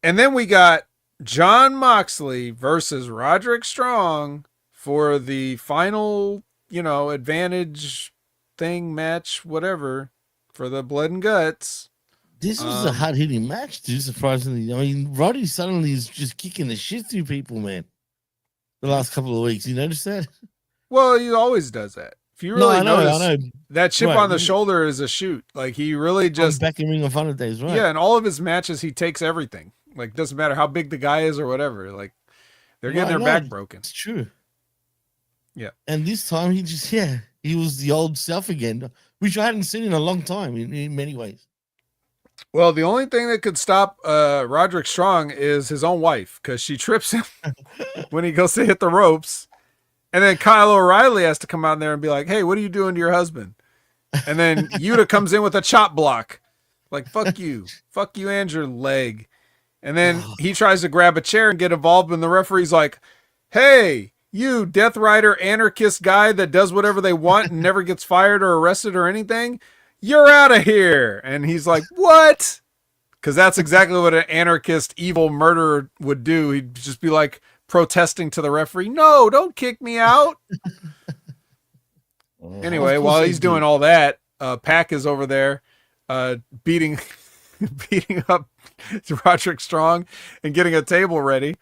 And then we got Jon Moxley versus Roderick Strong for the final, advantage thing match, whatever, for the Blood and Guts. This was a hard-hitting match, too, surprisingly. I mean, Roddy suddenly is just kicking the shit through people, man. The last couple of weeks. You notice that? Well, he always does that. If you really notice, I know. That chip on the shoulder is a shoot. Like, he really just... back in Ring of Honor days, right? Yeah, in all of his matches, he takes everything. Like, doesn't matter how big the guy is or whatever. Like, they're getting their back broken. It's true. Yeah. And this time, he was the old self again, which I hadn't seen in a long time in many ways. Well, the only thing that could stop Roderick Strong is his own wife, because she trips him when he goes to hit the ropes. And then Kyle O'Reilly has to come out there and be like, hey, what are you doing to your husband? And then Yuta comes in with a chop block. Like, fuck you. Fuck you and your leg. And then he tries to grab a chair and get involved, and the referee's like, hey, you Death Rider anarchist guy that does whatever they want and never gets fired or arrested or anything, you're out of here. And he's like, what? Because that's exactly what an anarchist, evil murderer would do. He'd just be like protesting to the referee, no, don't kick me out. Anyway, while he's doing all that, Pac is over there beating up Roderick Strong and getting a table ready.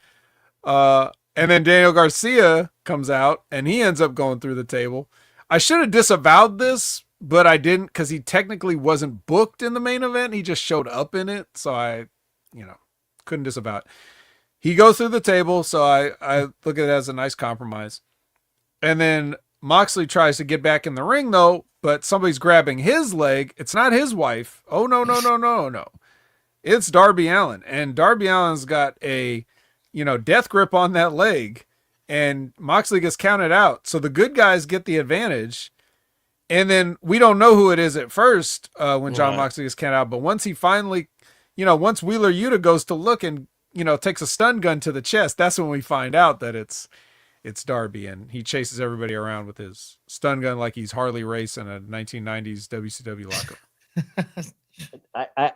And then Daniel Garcia comes out and he ends up going through the table. I should have disavowed this, but I didn't because he technically wasn't booked in the main event. He just showed up in it. So I, couldn't disavow it. He goes through the table. So I look at it as a nice compromise. And then Moxley tries to get back in the ring though, but somebody's grabbing his leg. It's not his wife. Oh, no. It's Darby Allin. And Darby Allin's got a, death grip on that leg. And Moxley gets counted out. So the good guys get the advantage. And then we don't know who it is at first when John Moxley gets counted out. But once he finally, once Wheeler Yuta goes to look and, takes a stun gun to the chest, that's when we find out that it's Darby. And he chases everybody around with his stun gun like he's Harley Race in a 1990s WCW lockup.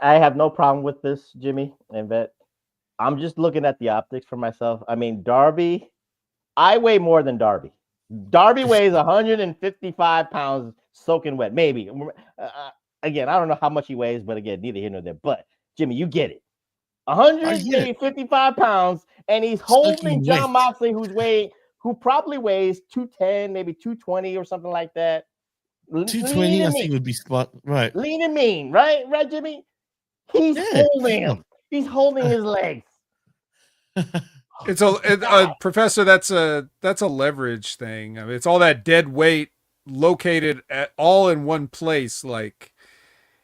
I have no problem with this, Jimmy and Vet. I'm just looking at the optics for myself. I mean, Darby, I weigh more than Darby. Darby weighs 155 pounds soaking wet, maybe. Again, I don't know how much he weighs, but again, neither here nor there. But Jimmy, you get it. 155 pounds, and he's holding John Moxley, who probably weighs 210, maybe 220 or something like that. 220, I think would be spot right. Lean and mean, right, Jimmy? He's holding him. He's holding his legs. It's a Professor. That's a leverage thing. I mean, it's all that dead weight located all in one place. Like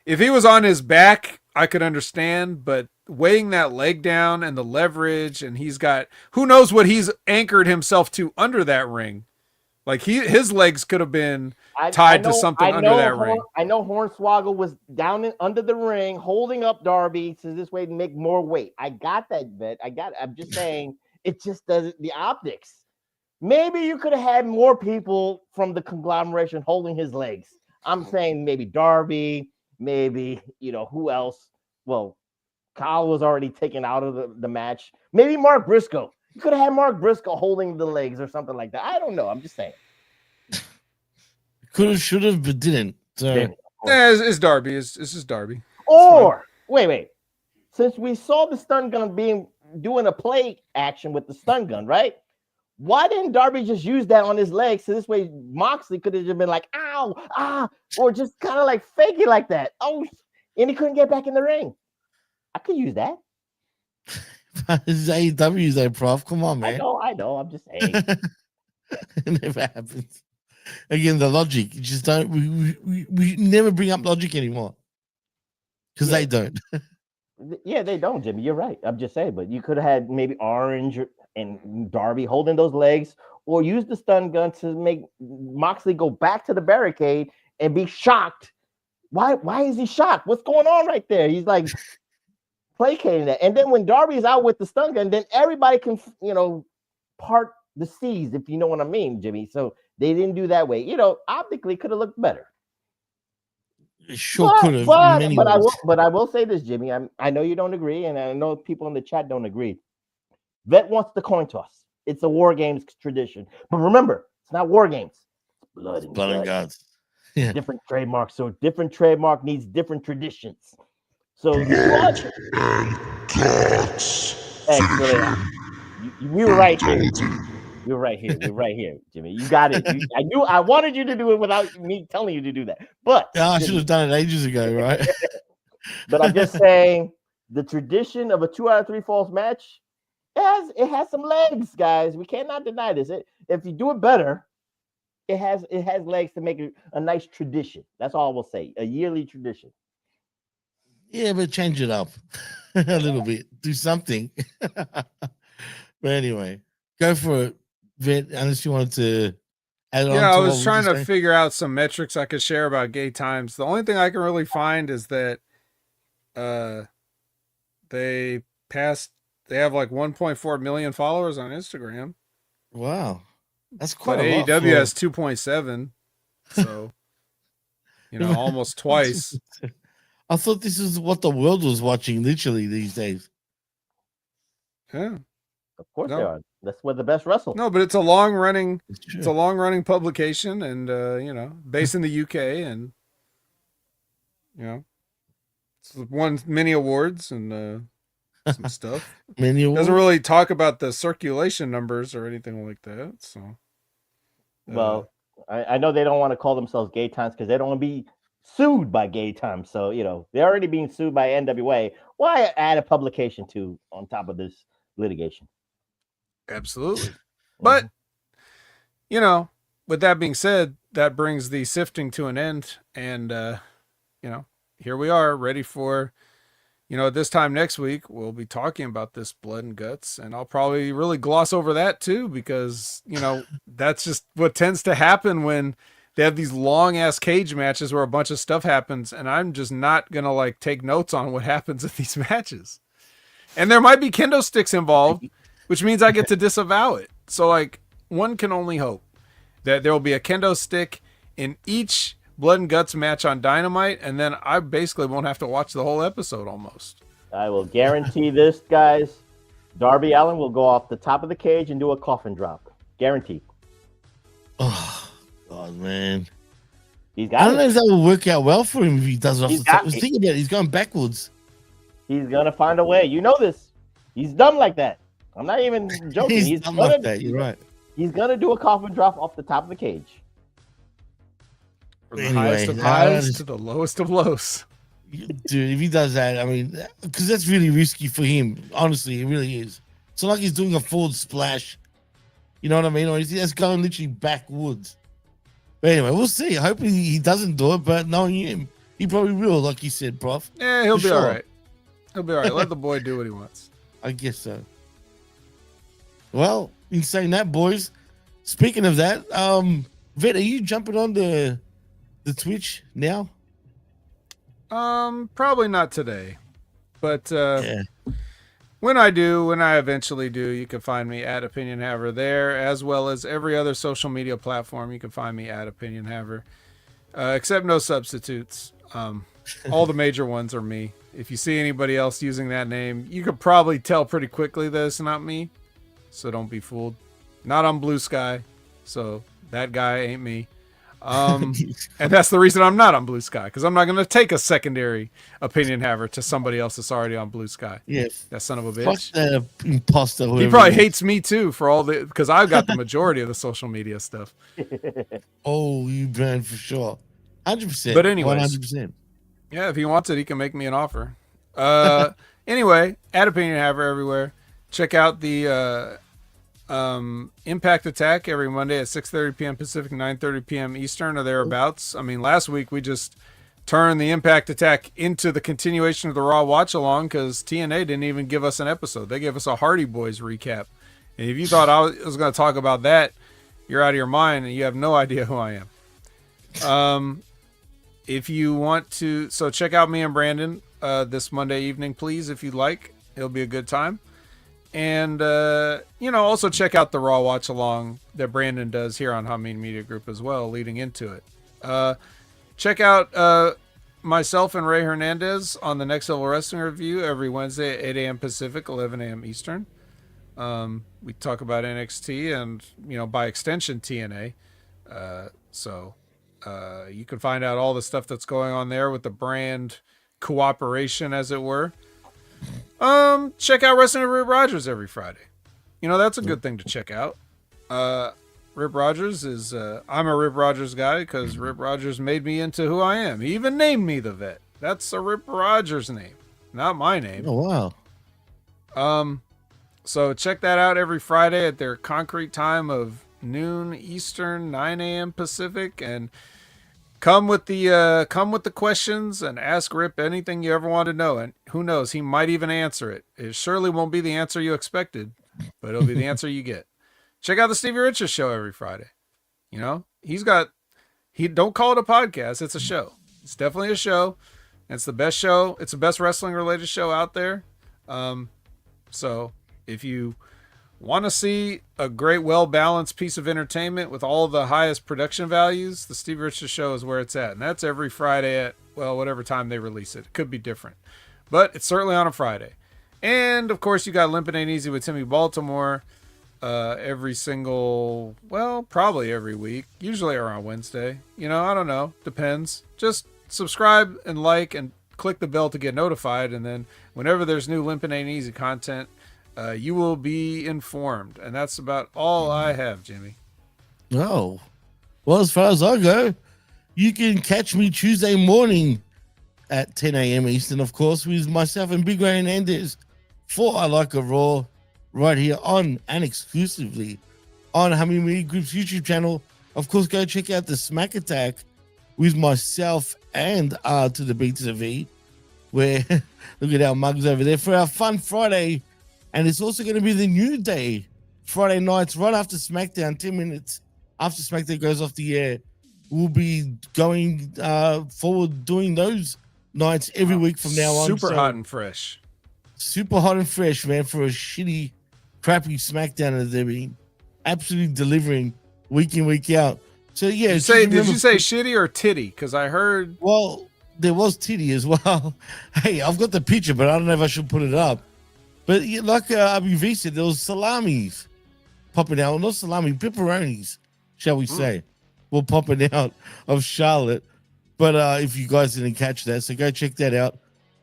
if he was on his back, I could understand, but weighing that leg down and the leverage, and he's got who knows what he's anchored himself to under that ring. Like his legs could have been tied to something under that ring. I know Hornswoggle was down under the ring, holding up Darby so this way to make more weight. I got that, Vet. I'm just saying it just doesn't. The optics. Maybe you could have had more people from the conglomeration holding his legs. I'm saying maybe Darby, maybe who else? Well, Kyle was already taken out of the match. Maybe Mark Briscoe. You could have had Mark Briscoe holding the legs or something like that. I don't know. I'm just saying. Could have, should have, but didn't. So it's Darby. It's just Darby. Or wait. Since we saw the stun gun doing a play action with the stun gun, right? Why didn't Darby just use that on his legs? So this way Moxley could have just been like, ow, or just kind of like fake it like that. Oh, and he couldn't get back in the ring. I could use that. This is AEW, though, Prof. Come on, man. I know. I'm just saying. It never happens. Again, the logic. You just don't. We never bring up logic anymore because they don't. Yeah, they don't, Jimmy. You're right. I'm just saying. But you could have had maybe Orange and Darby holding those legs, or use the stun gun to make Moxley go back to the barricade and be shocked. Why is he shocked? What's going on right there? He's like placating that. And then when Darby's out with the stun gun, then everybody can, part the seas, if you know what I mean, Jimmy. So they didn't do that way. Optically could have looked better. It sure could have. But I will say this, Jimmy. I know you don't agree, and I know people in the chat don't agree. Vet wants the coin toss. It's a War Games tradition. But remember, it's not War Games. It's blood and guts. Yeah. Different trademark. So different trademark needs different traditions. So excellent. You were right here. You're right here. You're right here, Jimmy. You got it. I wanted you to do it without me telling you to do that. But I should have done it ages ago, right? But I'm just saying the tradition of a 2 out of 3 falls match, it has some legs, guys. We cannot deny this. If you do it better, it has legs to make it a nice tradition. That's all we'll say. A yearly tradition. Yeah, but change it up a little bit. Do something. But anyway, go for it, Vet, unless you wanted to add on. Yeah, I was trying to figure out some metrics I could share about gay times. The only thing I can really find is that they have like 1.4 million followers on Instagram. Wow. That's quite but a lot. AEW has 2.7. So, almost twice. I thought this is what the world was watching literally these days. Yeah. Of course they are. That's where the best wrestle. No, but it's a long running publication and based in the UK and it's won many awards and some stuff. Manual. Doesn't really talk about the circulation numbers or anything like that. So, well, I know they don't want to call themselves Gay Times because they don't want to be sued by Gay Times. So, they're already being sued by NWA. Why add a publication on top of this litigation? Absolutely. But, with that being said, that brings the sifting to an end. And, here we are ready for, this time next week, we'll be talking about this Blood and Guts. And I'll probably really gloss over that too, because, that's just what tends to happen when they have these long ass cage matches where a bunch of stuff happens. And I'm just not going to take notes on what happens at these matches. And there might be kendo sticks involved, which means I get to disavow it. So one can only hope that there will be a kendo stick in each Blood and Guts match on Dynamite, and then I basically won't have to watch the whole episode almost. I will guarantee this, guys. Darby Allin will go off the top of the cage and do a coffin drop. Guaranteed. Oh, God, man. He's got I don't know if that will work out well for him if he does it off the top. Think about it. He's going backwards. He's going to find a way. You know this. He's dumb like that. I'm not even joking. He's dumb like that. You're right. He's going to do a coffin drop off the top of the cage. From the highest of highs to the lowest of lows. Dude, if he does that, I mean, because that's really risky for him. Honestly, it really is. It's not like he's doing a forward splash. You know what I mean? Or that's going literally backwards. But anyway, we'll see. Hopefully he doesn't do it, but knowing him, he probably will, like you said, Prof. Yeah, he'll be all right. He'll be all right. Let the boy do what he wants. I guess so. Well, in saying that, boys, speaking of that, Vet, are you jumping on the Twitch now? Probably not today, but yeah. when I eventually do, you can find me at Opinion Haver there, as well as every other social media platform. You can find me at Opinion Haver, except no substitutes. All the major ones are me. If you see anybody else using that name, you could probably tell pretty quickly that it's not me. So don't be fooled. Not on Blue Sky, so that guy ain't me. And that's the reason I'm not on Blue Sky, because I'm not going to take a secondary Opinion Haver to somebody else that's already on Blue Sky. Yeah, that son of a bitch. Fuck that imposter. He probably hates me too for all the, because I've got the majority of the social media stuff. Oh, you brand for sure, 100%. But anyway, 100%. Yeah, if he wants it, he can make me an offer. Anyway, at Opinion Haver everywhere. Check out the Impact Attack every Monday at 6:30 p.m. Pacific, 9:30 p.m. Eastern or thereabouts. I mean, last week we just turned the Impact Attack into the continuation of the Raw Watch Along because TNA didn't even give us an episode. They gave us a Hardy Boys recap. And if you thought I was going to talk about that, you're out of your mind and you have no idea who I am. If you want to, so check out me and Brandon this Monday evening, please, if you'd like. It'll be a good time. And, also check out the Raw Watch Along that Brandon does here on Hameen Media Group as well, leading into it. Check out myself and Ray Hernandez on the Next Level Wrestling Review every Wednesday at 8 a.m. Pacific, 11 a.m. Eastern. We talk about NXT and, by extension, TNA. So you can find out all the stuff that's going on there with the brand cooperation, as it were. Check out Wrestling with Rip Rogers every Friday. That's a good thing to check out. Rip Rogers is, I'm a Rip Rogers guy because Rip Rogers made me into who I am. He even named me the Vet. That's a Rip Rogers name, not my name. Oh, wow. So check that out every Friday at their concrete time of noon Eastern, 9 a.m. Pacific, and come with the questions and ask Rip anything you ever want to know, and who knows, he might even answer it. It surely won't be the answer you expected, but it'll be the answer you get. Check out the Stevie Richards Show every Friday. He don't call it a podcast, it's a show. It's definitely a show. It's the best show. It's the best wrestling related show out there. So if you want to see a great, well-balanced piece of entertainment with all the highest production values, the Steve Richards Show is where it's at. And that's every Friday at, whatever time they release it. It could be different. But it's certainly on a Friday. And, of course, you got Limpin' Ain't Easy with Timmy Baltimore every single, probably every week. Usually around Wednesday. I don't know. Depends. Just subscribe and like and click the bell to get notified, and then whenever there's new Limpin' Ain't Easy content, you will be informed. And that's about all I have, Jimmy. Oh, well, as far as I go, you can catch me Tuesday morning at 10 a.m. Eastern, of course, with myself and Big Ray Hernandez for I Like a Raw right here on and exclusively on Hummy Media Group's YouTube channel. Of course, go check out the Smack Attack with myself and R to the B to the V, where look at our mugs over there for our fun Friday. And it's also going to be the New Day Friday nights right after SmackDown, 10 minutes after SmackDown goes off the air. We'll be going forward doing those nights every week from now on. Super hot and fresh. Super hot and fresh, man, for a shitty, crappy SmackDown that they've been absolutely delivering week in, week out. So, yeah. Did you say shitty or titty? Because I heard... Well, there was titty as well. Hey, I've got the picture, but I don't know if I should put it up. But like RBV said, there was salamis popping out. Well, not salami, pepperonis, shall we say, were popping out of Charlotte. But if you guys didn't catch that, so go check that out.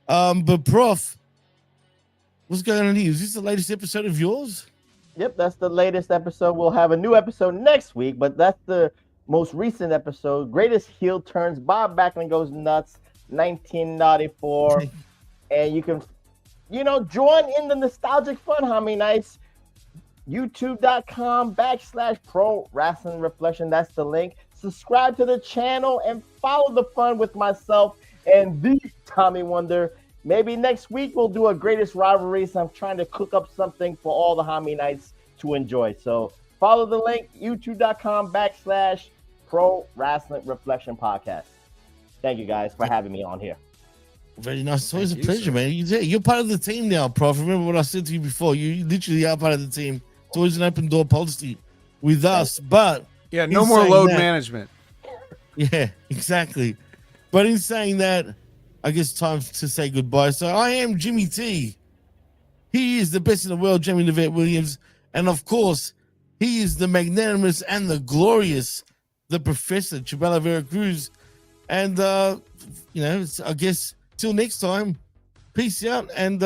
But Prof, what's going on here? Is this the latest episode of yours? Yep, that's the latest episode. We'll have a new episode next week, but that's the most recent episode. Greatest heel turns. Bob Backlund goes nuts. 1994, and you can, join in the nostalgic fun, Hummy Nights. YouTube.com/Pro Wrestling Reflection. That's the link. Subscribe to the channel and follow the fun with myself and the Tommy Wonder. Maybe next week we'll do a greatest rivalry. So I'm trying to cook up something for all the Hummy Nights to enjoy. So follow the link, YouTube.com/Pro Wrestling Reflection Podcast. Thank you guys for having me on here. Very nice. It's always a pleasure, man. You're part of the team now, Prof. Remember what I said to you before. You literally are part of the team. It's always an open door policy with us. But yeah, no more load management. Yeah, exactly. But in saying that, I guess time to say goodbye. So I am Jimmy T. He is the best in the world, Jamie Levette Williams. And of course, he is the magnanimous and the glorious, the Professor, Chabelo Vera Cruz. And, I guess till next time, peace out and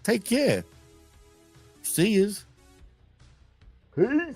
take care. See yous. Peace.